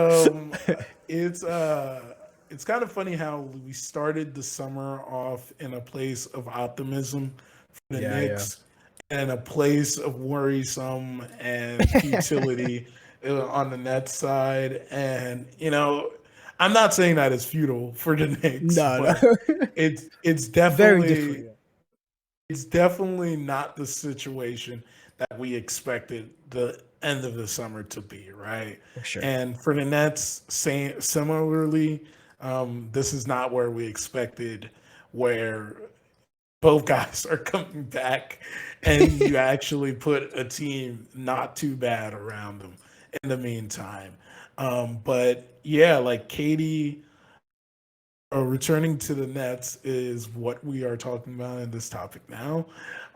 it's kind of funny how we started the summer off in a place of optimism for the Yeah. Knicks and a place of worrisome and futility on the Nets side. And I'm not saying that it's futile for the Knicks, No, no. but it's Very different. definitely Yeah. it's definitely not the situation that we expected the end of the summer to be, right? For sure. And for the Nets, similarly, this is not where we expected, where both guys are coming back and you actually put a team not too bad around them in the meantime. But yeah, like Katie returning to the Nets is what we are talking about in this topic now.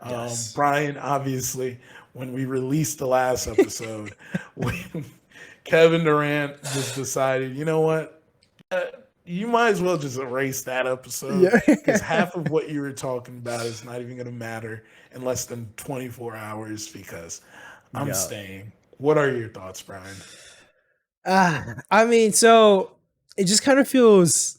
Yes. Brian, obviously, when we released the last episode, when Kevin Durant just decided, you know what? Uh, you might as well just erase that episode Yeah. because half of what you were talking about is not even going to matter in less than 24 hours because I'm Yeah. staying. What are your thoughts, Brian? I mean, so it just kind of feels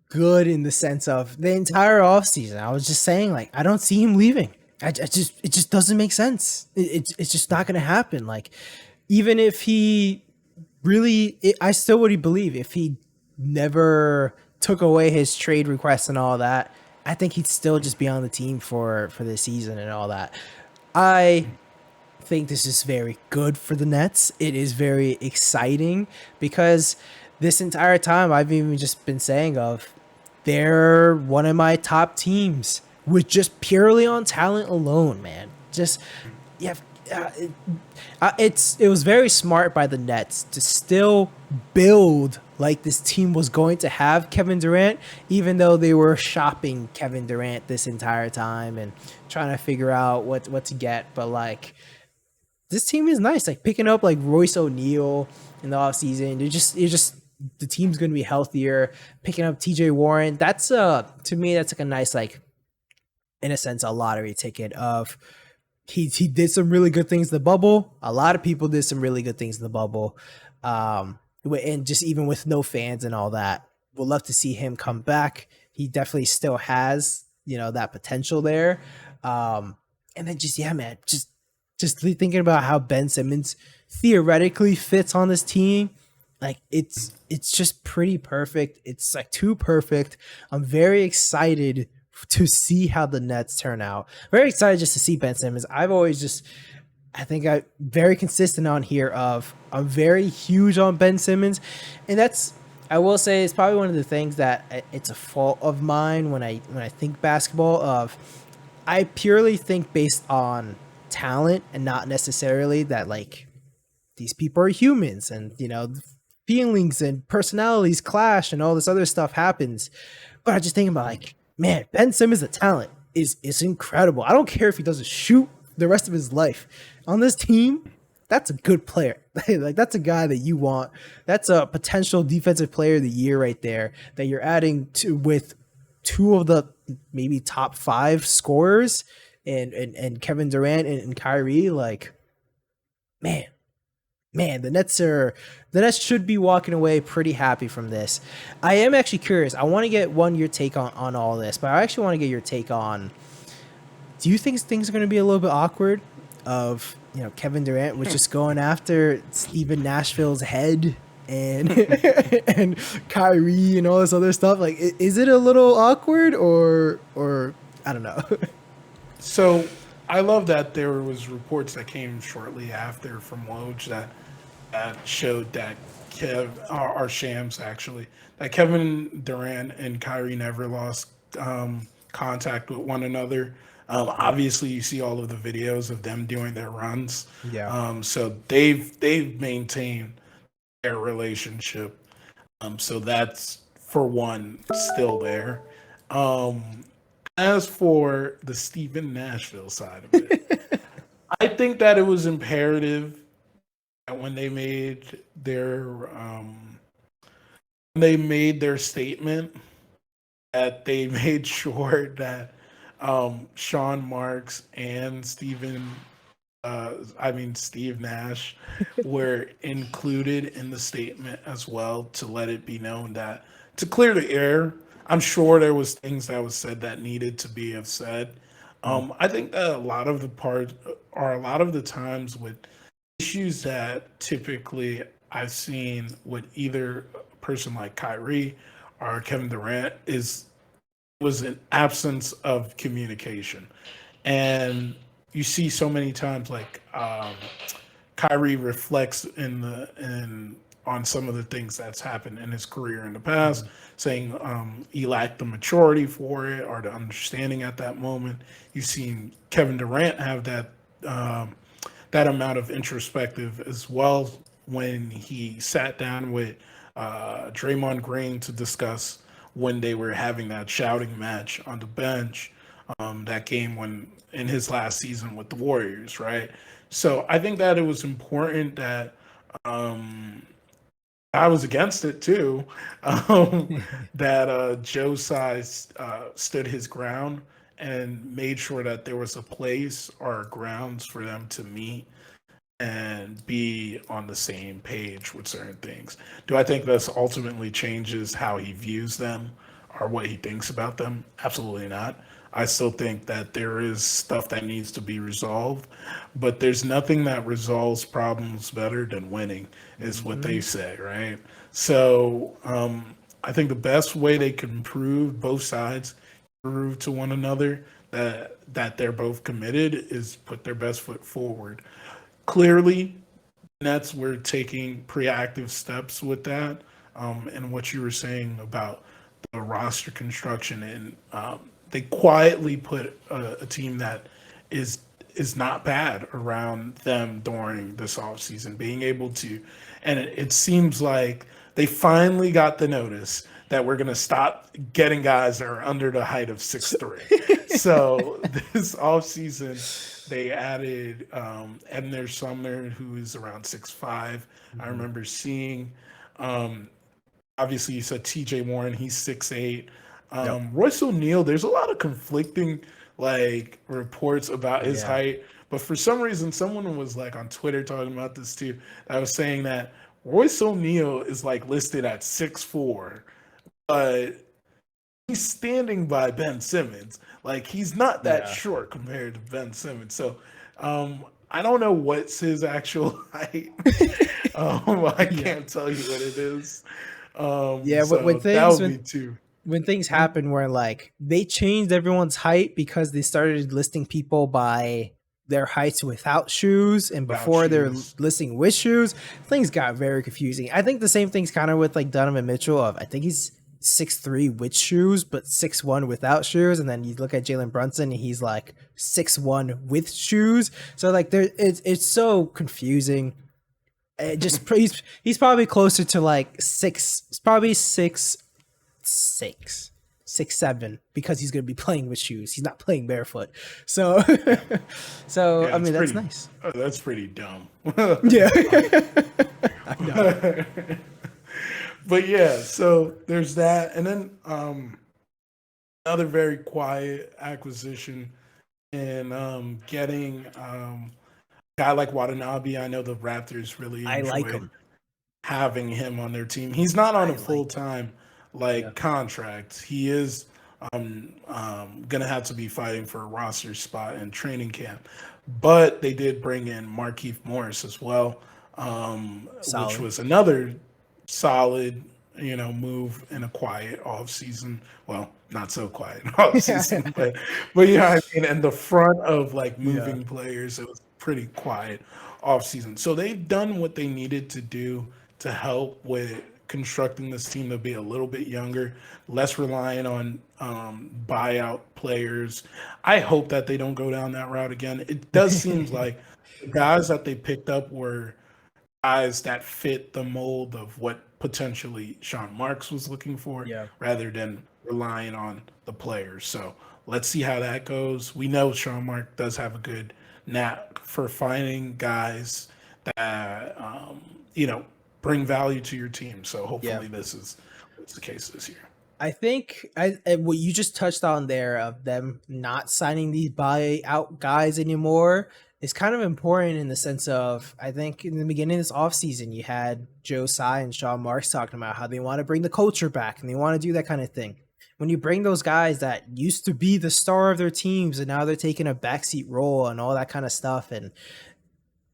good in the sense of the entire offseason. I was just saying, like, I don't see him leaving. It just doesn't make sense. It's just not going to happen. Like, even if he really, I still would believe if he never took away his trade requests and all that, I think he'd still just be on the team for the season and all that. I think this is very good for the Nets. It is very exciting because this entire time I've even just been saying of they're one of my top teams with just purely on talent alone, man. Just yeah, it was very smart by the Nets to still build like this team was going to have Kevin Durant, even though they were shopping Kevin Durant this entire time and trying to figure out what to get. But like this team is nice. Like picking up like Royce O'Neal in the offseason. You're just the team's gonna be healthier. Picking up TJ Warren. That's to me, that's like a nice, like, in a sense, a lottery ticket of he did some really good things in the bubble. A lot of people did some really good things in the bubble. And just even with no fans and all that, we'll love to see him come back. He definitely still has, that potential there. And then just, yeah, man, just thinking about how Ben Simmons theoretically fits on this team, like it's just pretty perfect. It's like too perfect. I'm very excited to see how the Nets turn out. Very excited just to see Ben Simmons. I think I'm very consistent on here of I'm very huge on Ben Simmons, and I will say it's probably one of the things that it's a fault of mine when I think basketball of I purely think based on talent and not necessarily that like these people are humans and feelings and personalities clash and all this other stuff happens. But I just think about like, man, Ben Simmons, the talent is incredible. I don't care if he doesn't shoot the rest of his life on this team. That's a good player. Like that's a guy that you want. That's a potential defensive player of the year right there that you're adding to with two of the maybe top 5 scorers and Kevin Durant and Kyrie. Like, man, the Nets should be walking away pretty happy from this. I am actually curious. I want to get your take on all this, but I actually want to get your take on, do you think things are going to be a little bit awkward of, Kevin Durant was just going after Steven Nashville's head and and Kyrie and all this other stuff? Like, is it a little awkward or I don't know. So I love that there was reports that came shortly after from Woj that showed that are shams actually, that Kevin Durant and Kyrie never lost contact with one another. Obviously, you see all of the videos of them doing their runs. Yeah. So they've maintained their relationship. So that's for one, still there. As for the Stephen Nashville side of it, I think that it was imperative that when they made their statement, that they made sure that Sean Marks and Steve Nash were included in the statement as well, to let it be known that, to clear the air. I'm sure there was things that was said that needed to be have said. I think that a lot of the times with issues that typically I've seen with either a person like Kyrie or Kevin Durant was an absence of communication. And you see so many times, like Kyrie reflects on some of the things that's happened in his career in the past, saying he lacked the maturity for it or the understanding at that moment. You've seen Kevin Durant have that amount of introspective as well when he sat down with Draymond Green to discuss when they were having that shouting match on the bench, that game when in his last season with the Warriors, right? So I think that it was important that I was against it too, that Joe Size stood his ground and made sure that there was a place or grounds for them to meet and be on the same page with certain things. Do I think this ultimately changes how he views them or what he thinks about them? Absolutely not. I still think that there is stuff that needs to be resolved, but there's nothing that resolves problems better than winning, is what they say, right? So I think the best way they can prove, both sides prove to one another that they're both committed, is put their best foot forward. Clearly, Nets were taking proactive steps with that, and what you were saying about the roster construction, and they quietly put a team that is not bad around them during this offseason, being able to, and it seems like they finally got the notice that we're going to stop getting guys that are under the height of 6'3". So this offseason, they added Ebner Sumner, who is around 6'5". I remember seeing, obviously you said TJ Warren, he's 6'8". Royce O'Neal, there's a lot of conflicting reports about his height, but for some reason, someone was on Twitter talking about this too. I was saying that Royce O'Neal is listed at 6'4", but he's standing by Ben Simmons. He's not that short compared to Ben Simmons. So I don't know what's his actual height. I can't tell you what it is. When things happen where they changed everyone's height because they started listing people by their heights without shoes, and before they're listing with shoes, things got very confusing. I think the same thing's kind of with Donovan Mitchell. I think he's 6'3" with shoes, but 6'1" without shoes. And then you look at Jalen Brunson, and he's 6'1" with shoes. So it's so confusing. It just he's probably closer to 6'7", because he's going to be playing with shoes. He's not playing barefoot. So, I mean, that's nice. Oh, that's pretty dumb. Yeah. I know. But yeah, so there's that. And then another very quiet acquisition in getting a guy like Watanabe. I know the Raptors really enjoy having him on their team. He's not on a full-time contract. He is gonna have to be fighting for a roster spot in training camp. But they did bring in Markieff Morris as well, which was another solid, move in a quiet off season. Well, not so quiet off season, but yeah, in the front of moving players, it was pretty quiet off season. So they've done what they needed to do to help with constructing this team to be a little bit younger, less reliant on buyout players. I hope that they don't go down that route again. It does seem like the guys that they picked up were guys that fit the mold of what potentially Sean Marks was looking for, Yeah. rather than relying on the players. So let's see how that goes. We know Sean Mark does have a good knack for finding guys that bring value to your team. So Yeah. hopefully this is what's the case this year. I think what you just touched on there of them not signing these buyout guys anymore is kind of important in the sense of I think in the beginning of this offseason you had Joe Tsai and Sean Marks talking about how they want to bring the culture back and they want to do that kind of thing. When you bring those guys that used to be the star of their teams and now they're taking a backseat role and all that kind of stuff, and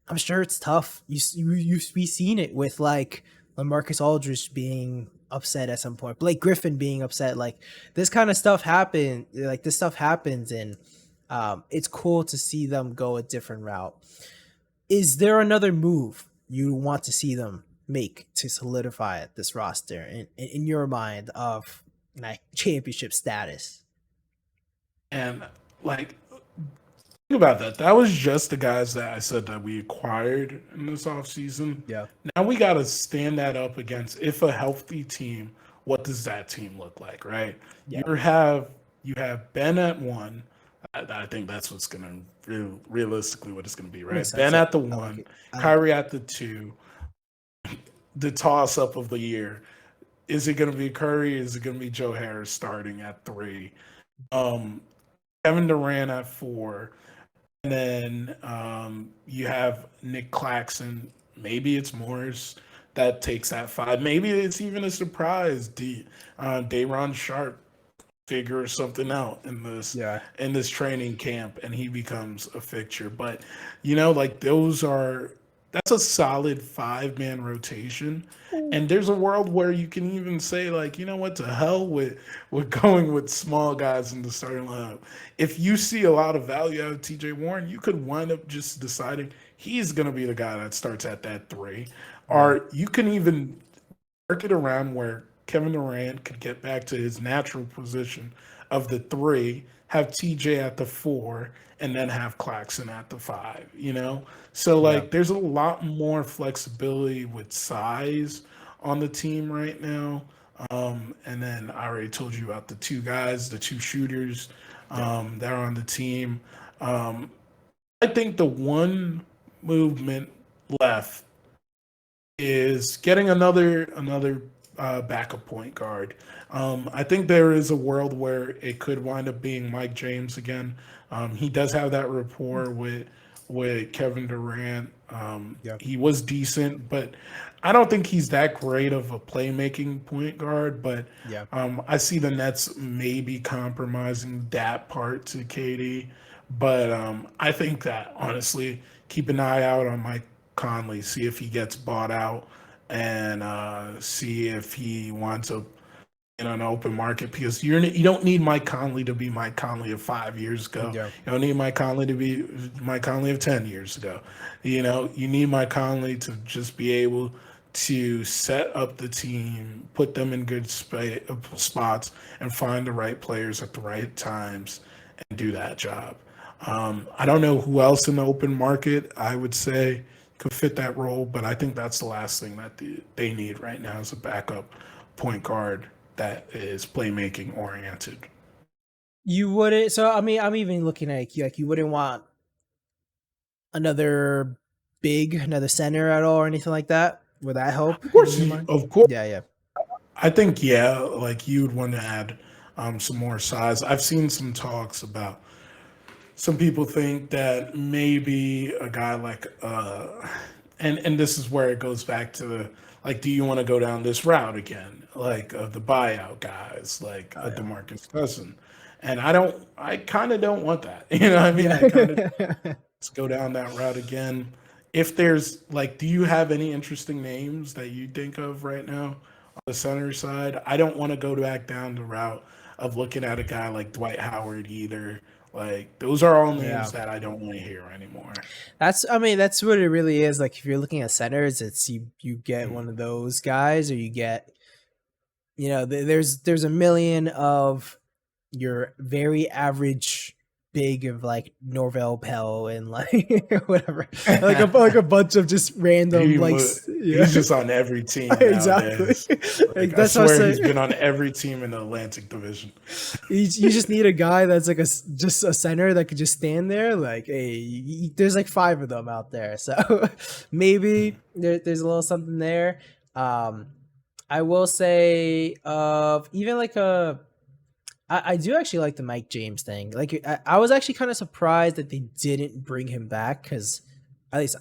I'm sure it's tough. We've seen it with like LaMarcus Aldridge being upset at some point, Blake Griffin being upset. Like this kind of stuff happen. Like this stuff happens, and it's cool to see them go a different route. Is there another move you want to see them make to solidify this roster in your mind of like championship status? And like think about that. That was just the guys that I said that we acquired in this offseason. Yeah. Now we got to stand that up against if a healthy team, what does that team look like, right? Yeah. You have Ben at one. I think that's what's going to realistically what it's going to be, right? Makes Ben sense. at the I like one, it. I like Kyrie at the two. The toss up of the year, is it going to be Curry? Is it going to be Joe Harris starting at three? Um, Kevin Durant at four. And then you have Nick Claxton. Maybe it's Morris that takes that five. Maybe it's even a surprise. Dayron Sharp figures something out Yeah. in this training camp, and he becomes a fixture. But like that's a solid 5-man rotation. And there's a world where you can even say, like, you know what, to hell with going with small guys in the starting lineup. If you see a lot of value out of TJ Warren, you could wind up just deciding he's going to be the guy that starts at that three. Yeah. Or you can even work it around where Kevin Durant could get back to his natural position of the three, have TJ at the four, and then have Claxton at the five. So Yeah. like there's a lot more flexibility with size on the team right now. And then I already told you about the two guys, the two shooters Yeah. that are on the team. Um, I think the one movement left is getting another backup point guard. I think there is a world where it could wind up being Mike James again. He does have that rapport with Kevin Durant. Yeah. He was decent, but I don't think he's that great of a playmaking point guard. But Yeah. I see the Nets maybe compromising that part to KD. But I think that honestly, keep an eye out on Mike Conley, see if he gets bought out, and see if he wants to in an open market, because you don't need Mike Conley to be Mike Conley of 5 years ago. Yeah. You don't need Mike Conley to be Mike Conley of 10 years ago. You need Mike Conley to just be able to set up the team, put them in good spots, and find the right players at the right times and do that job. I don't know who else in the open market I would say could fit that role, but I think that's the last thing that they need right now is a backup point guard that is playmaking oriented. You wouldn't. So I mean, I'm even looking at you like you wouldn't want another center at all or anything like that. Would that help? Of course, In your mind? of course. Yeah. Yeah. I think like you'd want to add some more size. I've seen some talks about some people think that maybe a guy like and this is where it goes back to the like, do you want to go down this route again, like the buyout guys, like Oh a yeah. DeMarcus Cousin? And I kind of don't want that. You know what I mean? I kind of Yeah. let's go down that route again. If there's like, do you have any interesting names that you think of right now on the center side? I don't want to go back down the route of looking at a guy like Dwight Howard either. Like those are all Yeah. names that I don't want to hear anymore. I mean, that's what it really is. Like if you're looking at centers, it's you get Mm. one of those guys, or you get, there's a million of your very average big of like Norvell Pell and like whatever, like a bunch of just random He's just on every team exactly. nowadays. Like, I That's what I swear say. he's been on every team in the Atlantic Division. You just need a guy that's like just a center that could just stand there. Like, hey, there's like 5 of them out there, so maybe there's a little something there. I will say, even like I do actually like the Mike James thing. Like, I was actually kind of surprised that they didn't bring him back because, at least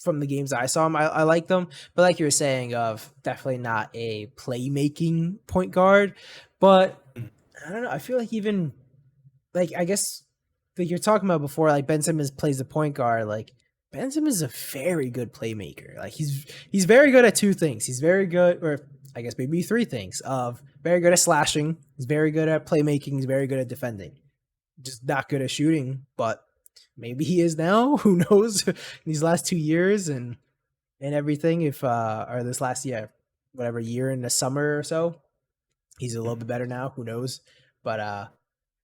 from the games I saw him, I like them. But like you were saying, of definitely not a playmaking point guard. But I don't know. I feel like even like I guess like you're talking about before, like Ben Simmons plays the point guard. Like Ben Simmons is a very good playmaker. Like he's very good at 2 things. He's very good, or I guess maybe 3 things. Of very good at slashing. He's very good at playmaking. He's very good at defending. Just not good at shooting, but maybe he is now. Who knows? These last 2 years and everything. If or this last whatever year in the summer or so, he's a little bit better now. Who knows? But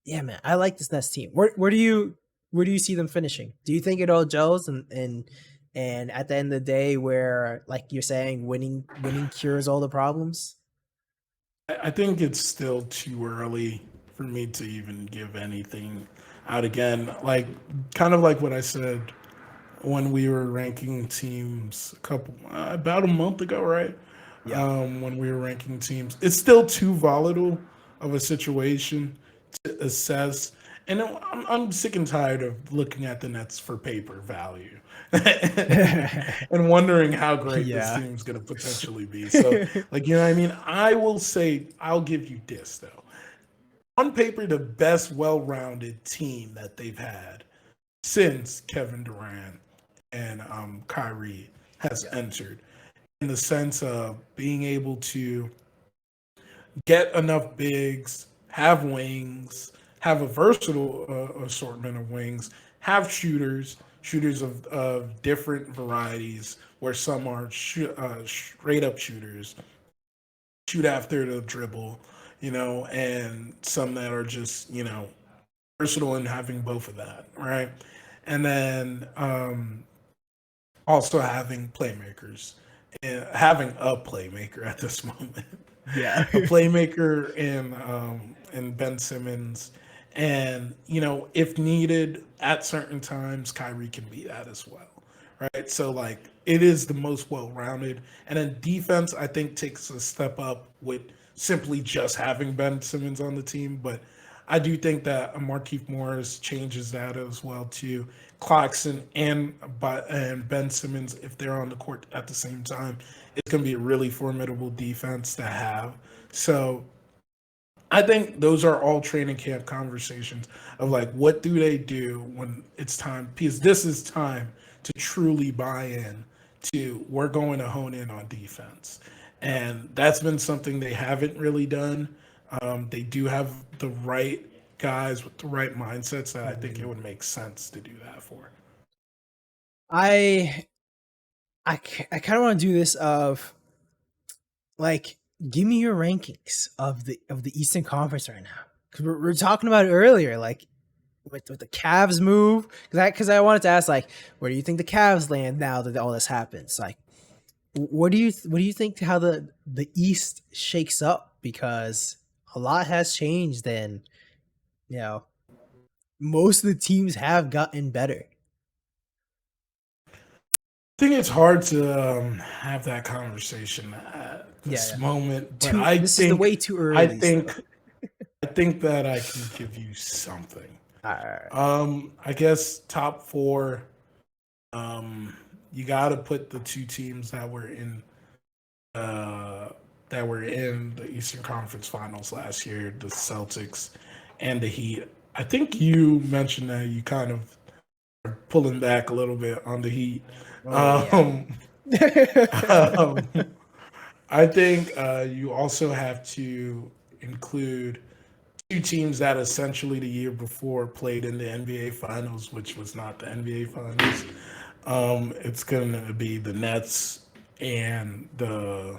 yeah, man, I like this Nets team. Where do you see them finishing? Do you think it all gels and at the end of the day, where like you're saying, winning cures all the problems? I think it's still too early for me to even give anything out again. Like, kind of like what I said when we were ranking teams about a month ago, right? Yeah. When we were ranking teams, it's still too volatile of a situation to assess. And I'm sick and tired of looking at the Nets for paper value and wondering how great this Yeah. team's going to potentially be. So, like, you know what I mean? I will say, I'll give you this, though. On paper, the best well-rounded team that they've had since Kevin Durant and Kyrie has entered, in the sense of being able to get enough bigs, have wings, have a versatile assortment of wings, have shooters of different varieties, where some are straight up shooters, shoot after the dribble, and some that are just, versatile in having both of that, right? And then also having playmakers, and having a playmaker at this moment. Yeah. A playmaker in Ben Simmons, and if needed at certain times, Kyrie can be that as well, right? So like it is the most well-rounded, and then defense I think takes a step up with simply just having Ben Simmons on the team, but I do think that Markieff Morris changes that as well too. Clarkson and Ben Simmons, if they're on the court at the same time, it's going to be a really formidable defense to have. So I think those are all training camp conversations of like, what do they do when it's time? Because this is time to truly buy in to, we're going to hone in on defense. And that's been something they haven't really done. They do have the right guys with the right mindsets that I think it would make sense to do that for. I kind of want to do this of like, give me your rankings of the Eastern Conference right now, because we're talking about it earlier, like with the Cavs move, because I wanted to ask, like, where do you think the Cavs land now that all this happens? Like, what do you think how the East shakes up, because a lot has changed and most of the teams have gotten better. I think it's hard to have that conversation at this moment, but this is the way too early. I think that I can give you something. I guess top 4. You got to put the 2 teams that were in the Eastern Conference Finals last year, the Celtics and the Heat. I think you mentioned that you kind of are pulling back a little bit on the Heat. I think you also have to include 2 teams that essentially the year before played in the NBA Finals, which was not the NBA Finals. It's going to be the Nets and the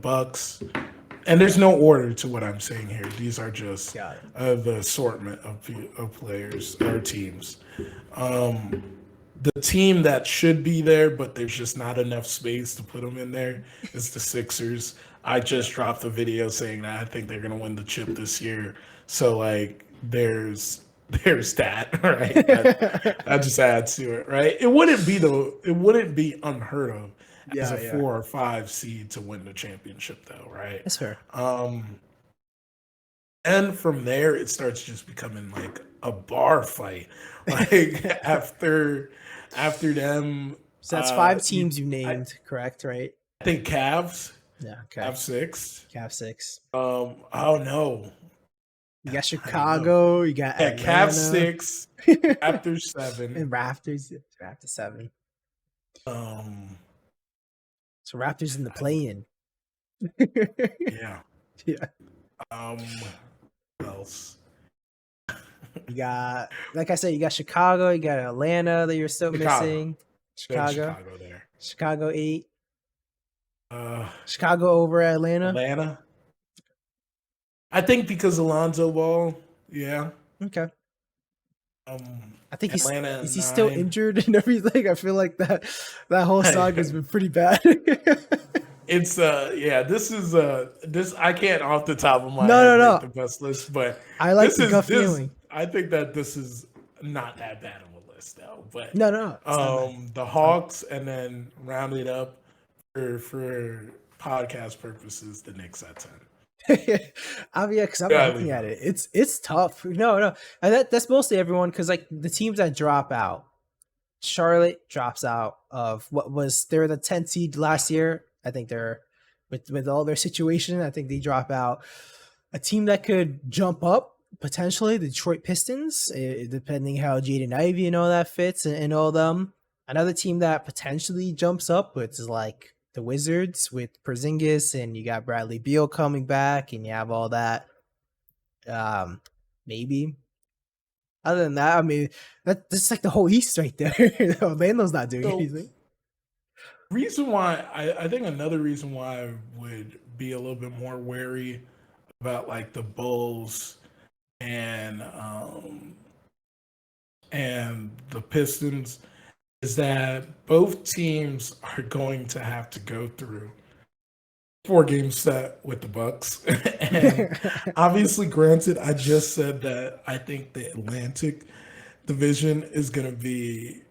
Bucks. and there's no order to what I'm saying here. These are just Got it. the assortment of players or teams. The team that should be there, but there's just not enough space to put them in there, is the Sixers. I just dropped a video saying that I think they're gonna win the chip this year. So like, there's that, right? That just adds to it, right? It wouldn't be unheard of as a 4 or 5 seed to win the championship, though, right? That's fair. And from there, it starts just becoming like a bar fight. Like after them, So that's 5 teams you named, correct? Right? I think Cavs. Yeah. Okay. Cavs 6. Cav 6. Oh no. You got Chicago. You got Atlanta. Cavs 6. Raptors 7. And Raptors 7. So Raptors in the play-in. Yeah. Yeah. What else? You got, like I said, you got Chicago. You got Atlanta that you're still missing. Chicago there. Chicago 8. Chicago over Atlanta. I think because Alonzo Ball. Yeah. Okay. I think Atlanta is he still injured and everything? I feel like that whole saga has been pretty bad. It's this is this I can't off the top of my head make the best list, but I like the gut feeling. I think that this is not that bad of a list though. But no. The Hawks, and then round it up for podcast purposes, the Knicks at 10. Because I'm looking at it. It's tough. No. And that's mostly everyone, because like the teams that drop out, Charlotte drops out of they're the 10th seed last year. I think they're with all their situation. I think they drop out. A team that could jump up potentially, the Detroit Pistons, depending how Jaden Ivey and all that fits and all them. Another team that potentially jumps up, which is like the Wizards with Porzingis, and you got Bradley Beal coming back, and you have all that. Maybe. Other than that, I mean, that's like the whole East right there. Orlando's not doing anything. Reason why I think another reason why I would be a little bit more wary about like the Bulls and the Pistons is that both teams are going to have to go through 4-game set with the Bucks. And obviously, granted, I just said that I think the Atlantic Division is going to be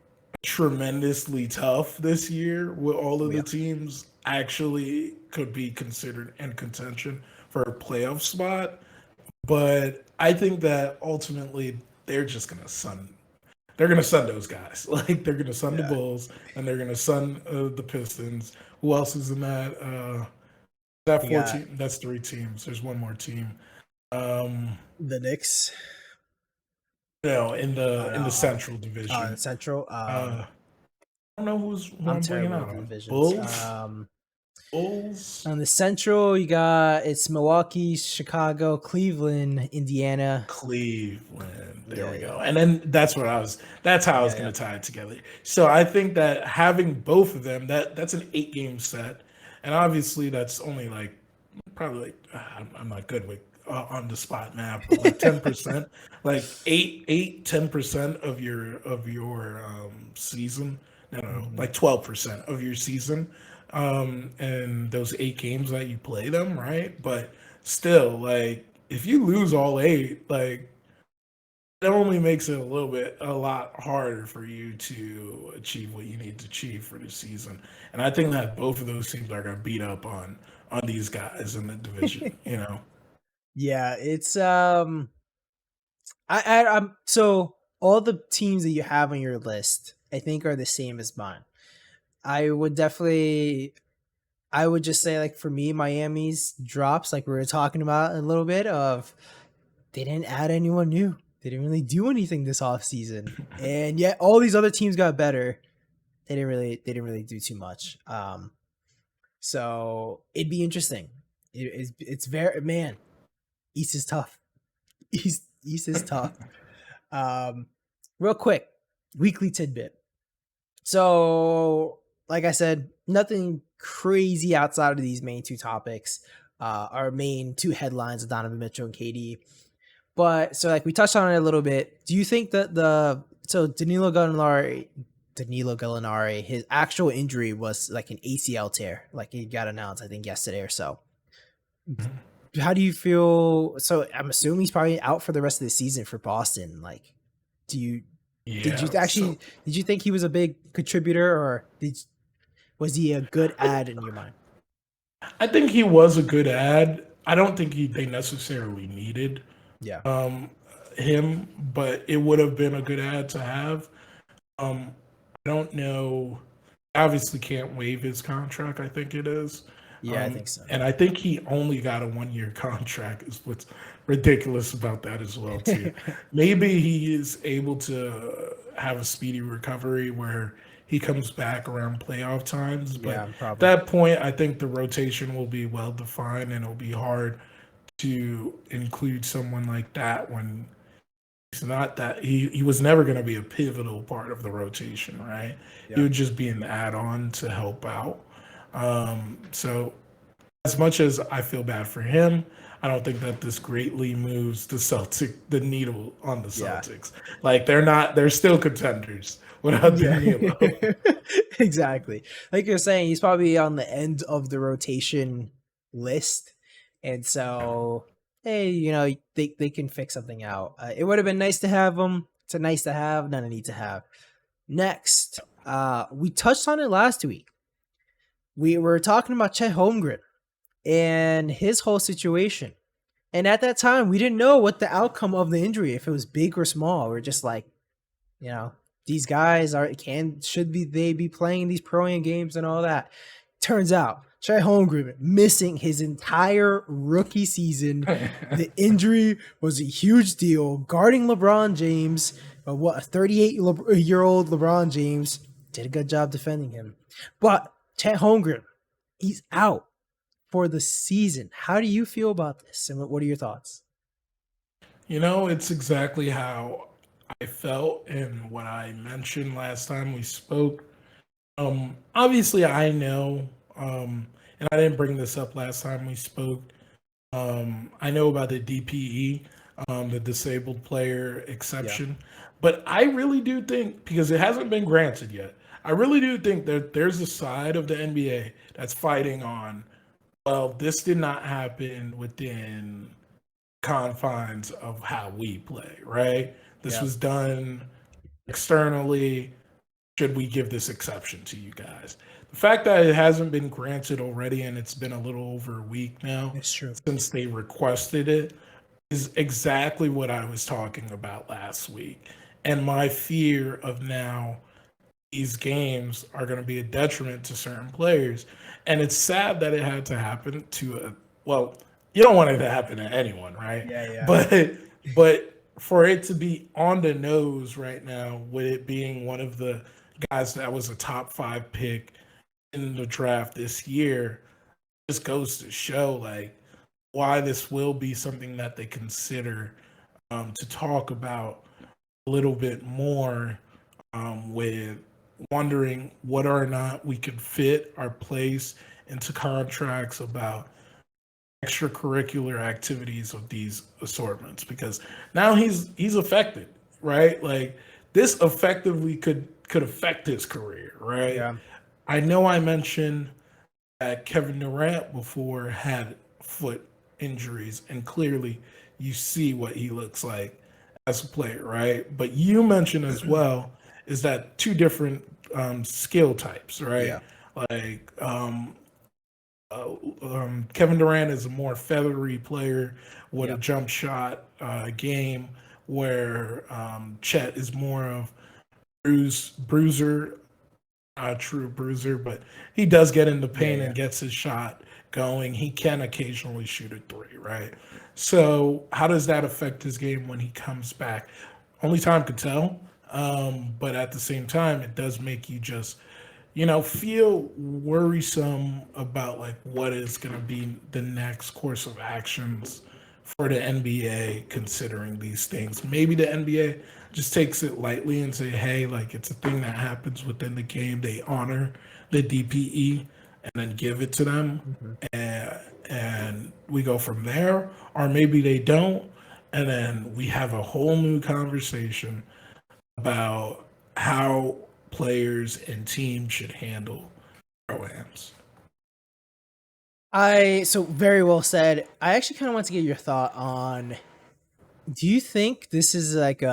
tremendously tough this year, with all of the teams actually could be considered in contention for a playoff spot. But I think that ultimately they're just going to sun those guys. Like, they're going to sun the Bulls, and they're going to sun the Pistons. Who else is in that? That 14. That's 3 teams. There's one more team. The Knicks. No, in the Central Division. Oh, the Central. I don't know who I'm bringing out. Bulls. On the Central, you got it's Milwaukee, Chicago, Cleveland, Indiana. Cleveland. There we go. And then that's how I was going to tie it together. So I think that having both of them, that's an 8-game set. And obviously that's only like probably I'm not good with on the spot math, but like 10%, like 10% of your season. No, like 12% of your season. And those 8 games that you play them, right? But still, like, if you lose all 8, like, that only makes it a lot harder for you to achieve what you need to achieve for the season. And I think that both of those teams are going to beat up on these guys in the division, you know? Yeah, it's I'm so all the teams that you have on your list, I think, are the same as mine. I would just say, like, for me, Miami's drops, like we were talking about a little bit of, they didn't add anyone new. They didn't really do anything this offseason. And yet all these other teams got better. They didn't really do too much. So it'd be interesting. It's very, man, East is tough. East is tough. Real quick, weekly tidbit. So, like I said, nothing crazy outside of these main 2 topics. our main two headlines of Donovan Mitchell and KD. But so like we touched on it a little bit. Do you think that Danilo Gallinari, his actual injury was like an ACL tear, like he got announced, I think yesterday or so. How do you feel? So I'm assuming he's probably out for the rest of the season for Boston. Like, did you think he was a big contributor, or was he a good ad in your mind? I think he was a good ad. I don't think they necessarily needed him, but it would have been a good ad to have. I don't know. Obviously can't waive his contract, I think it is. Yeah, I think so. And I think he only got a 1-year contract is what's ridiculous about that as well, too. Maybe he is able to have a speedy recovery where he comes back around playoff times. But at that point, I think the rotation will be well-defined and it'll be hard to include someone like that when it's not that he was never going to be a pivotal part of the rotation, right? Yeah. He would just be an add-on to help out. So as much as I feel bad for him, I don't think that this greatly moves the needle on the Celtics. Yeah. Like they're still contenders without Danilo. Exactly. Like you're saying, he's probably on the end of the rotation list. And so, hey, they can fix something out. It would have been nice to have him. It's a nice to have, not a need to have. Next, we touched on it last week. We were talking about Chet Holmgren and his whole situation. And at that time, we didn't know what the outcome of the injury, if it was big or small. We're just like, these guys should they be playing these pro-am games and all that. Turns out, Chet Holmgren missing his entire rookie season. The injury was a huge deal. Guarding LeBron James, a 38-year-old LeBron James did a good job defending him. But Chet Holmgren, he's out for the season. How do you feel about this, and what are your thoughts? It's exactly how I felt and what I mentioned last time we spoke. Obviously, I know, and I didn't bring this up last time we spoke. I know about the DPE, the disabled player exception, but I really do think, because it hasn't been granted yet, I really do think that there's a side of the NBA that's fighting on, well, this did not happen within confines of how we play, right? This was done externally. Should we give this exception to you guys? The fact that it hasn't been granted already, and it's been a little over a week now since they requested it, is exactly what I was talking about last week. And my fear of now these games are going to be a detriment to certain players. And it's sad that it had to happen to you don't want it to happen to anyone, right? Yeah. But for it to be on the nose right now, with it being one of the guys that was a top 5 pick in the draft this year, just goes to show like why this will be something that they consider to talk about a little bit more, with wondering whether or not we could fit our place into contracts about extracurricular activities of these assortments, because now he's affected, right? Like this effectively could affect his career, right? Yeah. I know I mentioned that Kevin Durant before had foot injuries, and clearly you see what he looks like as a player, right? But you mentioned as well is that two different skill types, right? Yeah. Like Kevin Durant is a more feathery player with a jump shot game, where Chet is more of bruiser, not a true bruiser, but he does get in the paint and gets his shot going. He can occasionally shoot a 3, right? So how does that affect his game when he comes back? Only time could tell. But at the same time, it does make you just, feel worrisome about like what is going to be the next course of actions for the NBA considering these things. Maybe the NBA just takes it lightly and say, hey, like it's a thing that happens within the game. They honor the DPE and then give it to them. and we go from there, or maybe they don't, and then we have a whole new conversation about how players and teams should handle pro-ams. So very well said. I actually kind of want to get your thought on, do you think this is like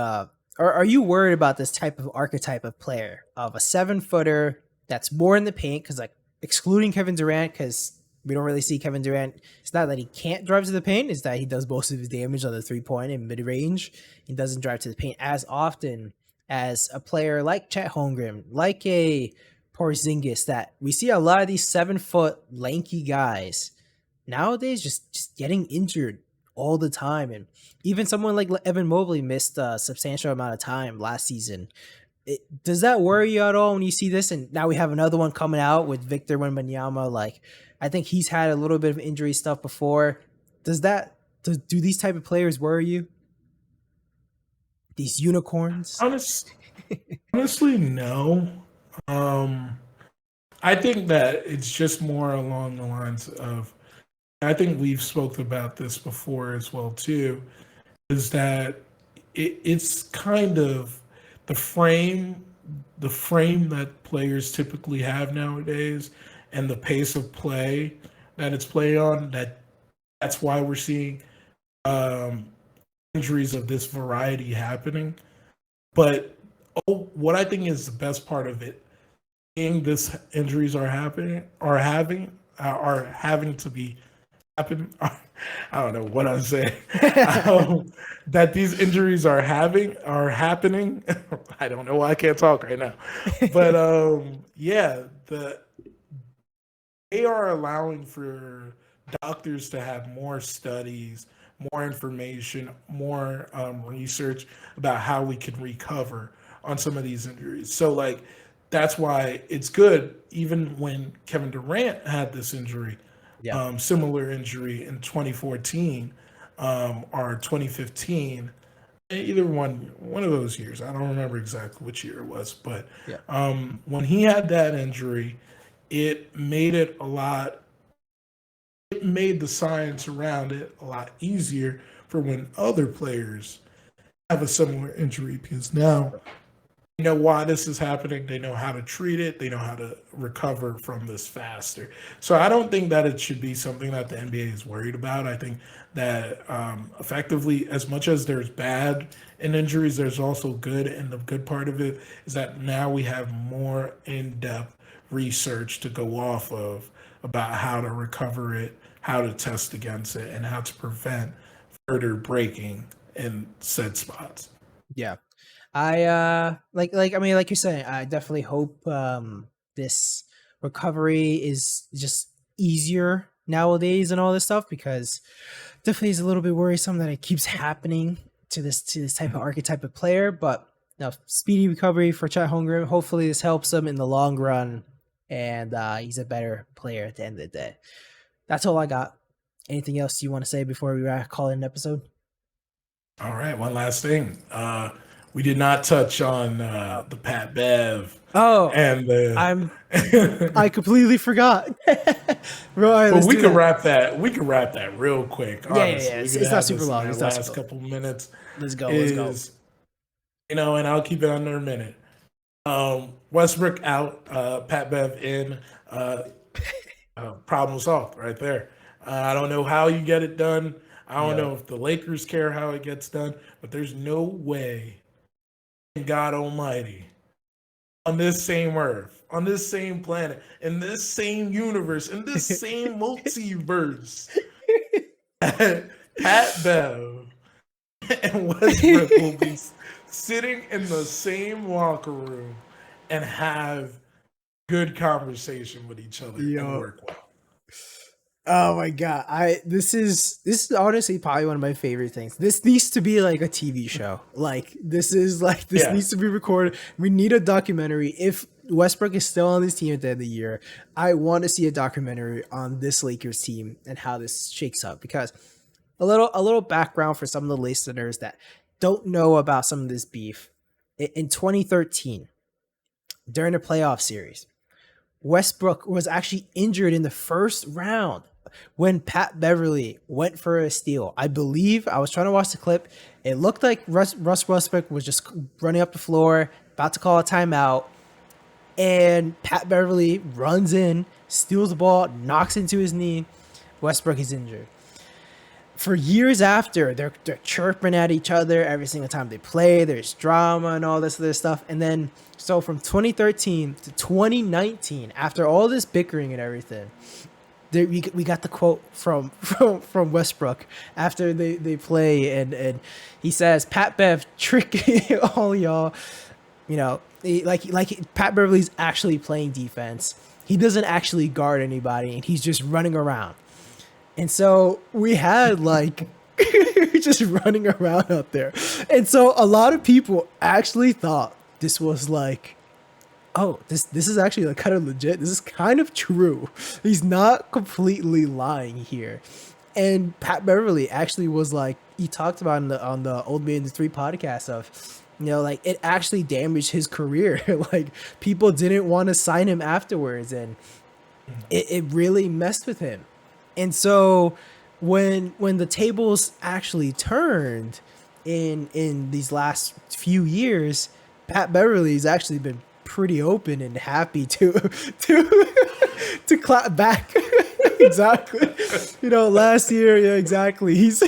or are you worried about this type of archetype of player of a 7-footer that's more in the paint? Because like excluding Kevin Durant, because we don't really see Kevin Durant. It's not that he can't drive to the paint; it's that he does most of his damage on the 3-point and mid range. He doesn't drive to the paint as often as a player like Chet Holmgren, like a Porzingis. That we see a lot of these 7-foot lanky guys nowadays just getting injured all the time, and even someone like Evan Mobley missed a substantial amount of time last season. Does that worry you at all when you see this? And now we have another one coming out with Victor Wembanyama. Like, I think he's had a little bit of injury stuff before. Do these type of players worry you? These unicorns? Honestly, no. I think that it's just more along the lines of, I think we've spoken about this before as well too, is that it's kind of the frame that players typically have nowadays and the pace of play that it's played on, that's why we're seeing injuries of this variety happening. But what I think is the best part of it, seeing this injuries are having to be happen. I don't know what I'm saying. That these injuries are happening. I don't know why I can't talk right now. But yeah, they are allowing for doctors to have more studies, more information, more research about how we can recover on some of these injuries. So like that's why it's good. Even when Kevin Durant had this injury, similar injury in 2014 or 2015, either one of those years. I don't remember exactly which year it was, but when he had that injury, it made the science around it a lot easier for when other players have a similar injury, because now they know why this is happening. They know how to treat it. They know how to recover from this faster. So I don't think that it should be something that the NBA is worried about. I think that effectively, as much as there's bad in injuries, there's also good. And the good part of it is that now we have more in-depth research to go off of about how to recover it, how to test against it, and how to prevent further breaking in said spots. Yeah. I like you're saying, I definitely hope this recovery is just easier nowadays and all this stuff, because definitely is a little bit worrisome that it keeps happening to this type of archetype of player. But now, speedy recovery for Chet Holmgren. Hopefully this helps him in the long run, and he's a better player at the end of the day. That's all I got. Anything else you want to say before we call it an episode? All right, one last thing. We did not touch on the Pat Bev. Oh, and I completely forgot. Right, but we can wrap that. We can wrap that real quick. Honestly. Yeah. It's not super long. It's last couple minutes. Let's go. You know, and I'll keep it under a minute. Westbrook out. Pat Bev in. Problem solved right there. I don't know how you get it done. I don't know if the Lakers care how it gets done, but there's no way God Almighty, on this same earth, on this same planet, in this same universe, in this same multiverse, Pat Bev and Westbrook will be sitting in the same locker room and have good conversation with each other and work well. Oh my god! This is honestly probably one of my favorite things. This needs to be like a TV show. This needs to be recorded. We need a documentary. If Westbrook is still on this team at the end of the year, I want to see a documentary on this Lakers team and how this shakes up. Because a little background for some of the listeners that don't know about some of this beef. In 2013, during the playoff series, Westbrook was actually injured in the first round when Pat Beverly went for a steal, I believe I was trying to watch the clip. It looked like Russ Westbrook was just running up the floor, about to call a timeout, and Pat Beverly runs in, steals the ball, knocks into his knee. Westbrook is injured. For years after, they're chirping at each other every single time they play. There's drama and all this other stuff. And then, so from 2013 to 2019, after all this bickering and everything, we got the quote from Westbrook after they play, and he says, "Pat Bev trick all y'all." You know, like Pat Beverly's actually playing defense. He doesn't actually guard anybody, and he's just running around. And so we had like just running around out there. And so a lot of people actually thought this was like, oh, this is actually like kind of legit. This is kind of true. He's not completely lying here. And Pat Beverly actually was like, he talked about on the Old Man the 3 podcast of, you know, like it actually damaged his career. Like people didn't want to sign him afterwards, and it really messed with him. And so when the tables actually turned in these last few years, Pat Beverly's actually been pretty open and happy to clap back. Exactly. You know, last year, yeah, exactly. He's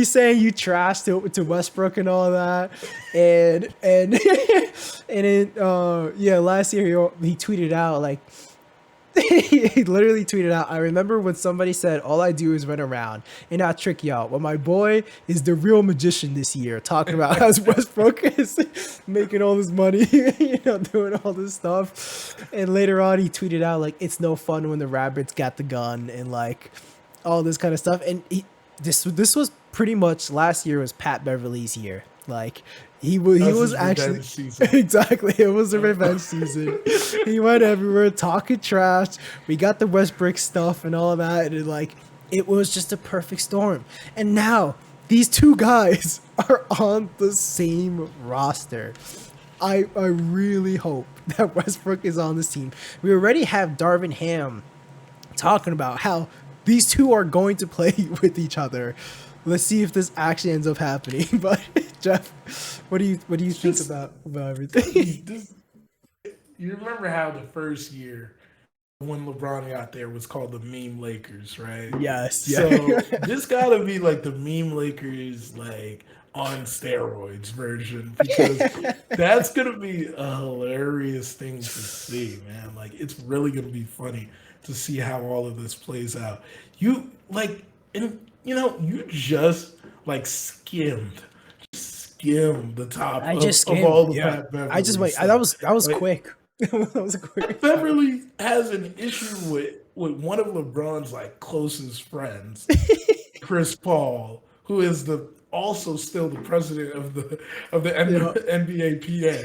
saying you trash to Westbrook and all that, and last year he tweeted out like. He literally tweeted out, "I remember when somebody said all I do is run around and not trick y'all. Well, my boy is the real magician this year," talking about how Westbrook is making all this money, you know, doing all this stuff. And later on, he tweeted out like, "It's no fun when the rabbits got the gun," and like all this kind of stuff. And this was pretty much last year was Pat Beverly's year. Like he was actually exactly. It was a revenge season. He went everywhere talking trash. We got the Westbrook stuff and all of that, and it was just a perfect storm. And now these two guys are on the same roster. I really hope that Westbrook is on this team. We already have Darvin Ham talking about how these two are going to play with each other. Let's see if this actually ends up happening. But Jeff, what do you think about everything? You remember how the first year when LeBron got there was called the meme Lakers, right? Yes. So this got to be like the meme Lakers, like on steroids version, because that's gonna be a hilarious thing to see, man. Like it's really gonna be funny to see how all of this plays out. You just like skimmed the top of all the Pat Beverly. I just wait. That was like, quick. That was a quick. Pat Beverly has an issue with one of LeBron's like closest friends, Chris Paul, who is also still the president of the NBA PA.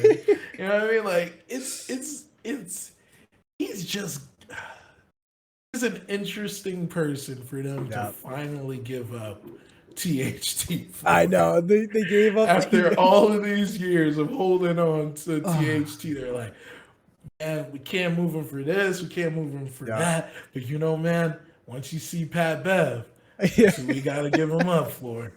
You know what I mean? Like he's an interesting person for them to finally give up THT. I know they gave up after all of these years of holding on to THT. They're like, man, we can't move him for this, we can't move him for that. But you know, man, once you see Pat Bev, so we gotta give him up for.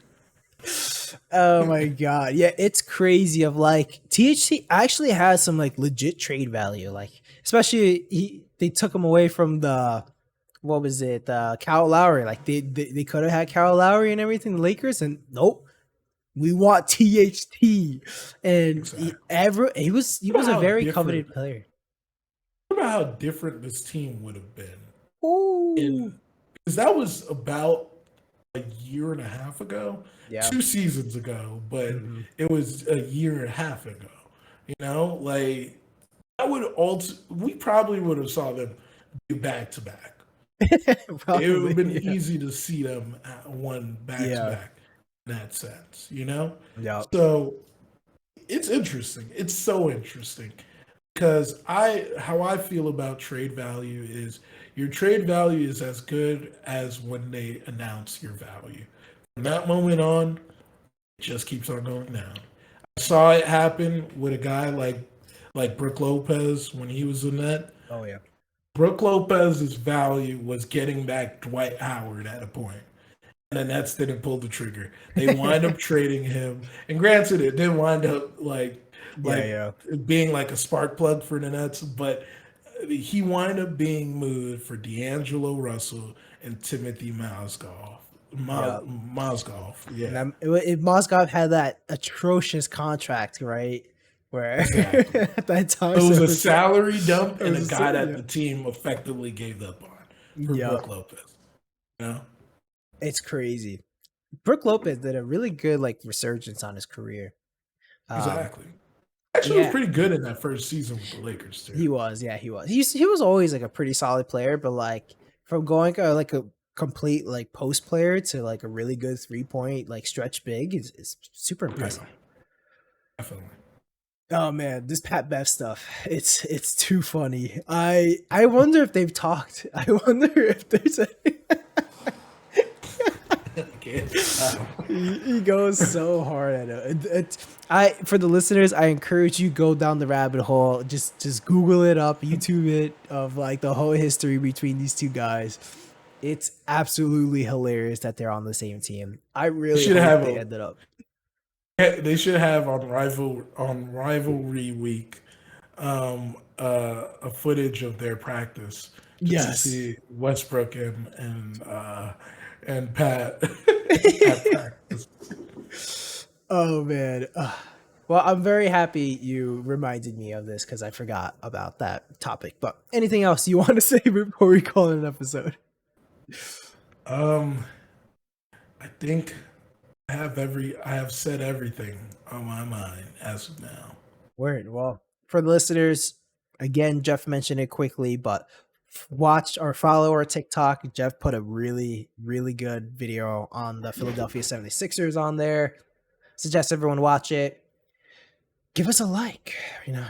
Oh my god, yeah, it's crazy. Of like THT actually has some like legit trade value, like especially they took him away from the. What was it? Kyle Lowry. Like they could have had Kyle Lowry and everything, the Lakers, and nope. We want THT. And exactly. he was a very coveted player. Think about how different this team would have been. Ooh. Because that was about a year and a half ago. Yeah. 2 seasons ago, but it was a year and a half ago. You know, like we probably would have saw them do back to back. It would have been easy to see them one back to back in that sense, you know? Yeah. So it's interesting. It's so interesting because how I feel about trade value is your trade value is as good as when they announce your value. From that moment on, it just keeps on going down. I saw it happen with a guy like Brook Lopez when he was in that. Oh yeah. Brooke Lopez's value was getting back Dwight Howard at a point, and the Nets didn't pull the trigger. They wind up trading him, and granted, it didn't wind up like Yeah. being like a spark plug for the Nets, but he wind up being moved for D'Angelo Russell and Timothy Mozgov. Yeah. Mozgov, And yeah, if Mozgov had that atrocious contract, right? Where exactly. at that time, It was so a it's like- salary dump it and was a a guy sa- that the team effectively gave up on for yeah, Brooke Lopez. You know, it's crazy. Brooke Lopez did a really good like resurgence on his career. Um, exactly. Actually, was yeah, pretty good in that first season with the Lakers too. he was. Yeah, he was. He was always like a pretty solid player, but like from going like a complete like post player to like a really good 3-point like stretch big is super impressive. Yeah, definitely. Oh man, this Pat Bev stuff. It's too funny. I wonder if they've talked. I wonder if there's a he goes so hard at it. I for the listeners, I encourage you go down the rabbit hole. Just Google it up, YouTube it of like the whole history between these two guys. It's absolutely hilarious that they're on the same team. I really should hope have they a- ended up. They should have on rivalry week a footage of their practice just to Yes. see Westbrook and Pat at practice. Oh man. Well, I'm very happy you reminded me of this because I forgot about that topic. But anything else you want to say before we call it an episode? I think I have said everything on my mind as of now. Word. Well, for the listeners, again, Jeff mentioned it quickly, but watch or follow our TikTok. Jeff put a really, really good video on the Philadelphia 76ers on there. Suggest everyone watch it. Give us a like,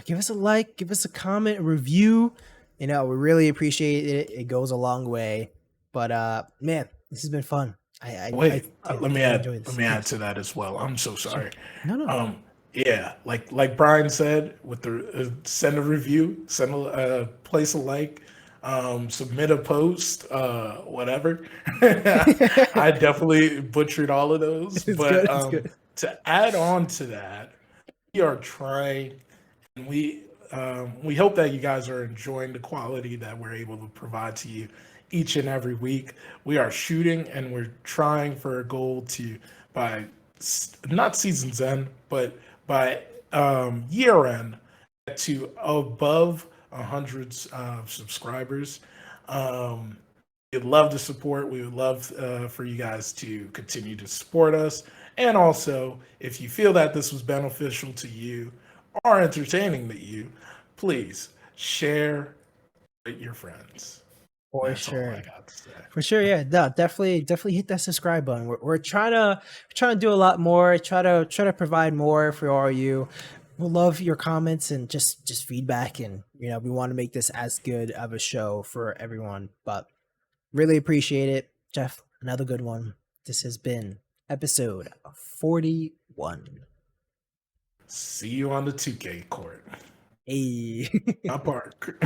give us a like, give us a comment, a review. We really appreciate it. It goes a long way. But man, this has been fun. Wait, I let me enjoyed this. add to that as well. I'm so sorry. No. Yeah, like Brian said, with the send a review, send place a like, submit a post, whatever. I definitely butchered all of those, It's but good, it's good. to add on to that, we are trying, and we hope that you guys are enjoying the quality that we're able to provide to you each and every week. We are shooting and we're trying for a goal to by not season's end, but by year end to above 100 subscribers. We'd love the support. We would love for you guys to continue to support us. And also, if you feel that this was beneficial to you or entertaining to you, please share with your friends. For That's all sure. I got to say. For sure, yeah. No, definitely hit that subscribe button. We're trying to do a lot more, try to provide more for all you. We'll love your comments and just feedback, and we want to make this as good of a show for everyone. But really appreciate it. Jeff, another good one. This has been episode 41. See you on the 2K court. Hey. My park.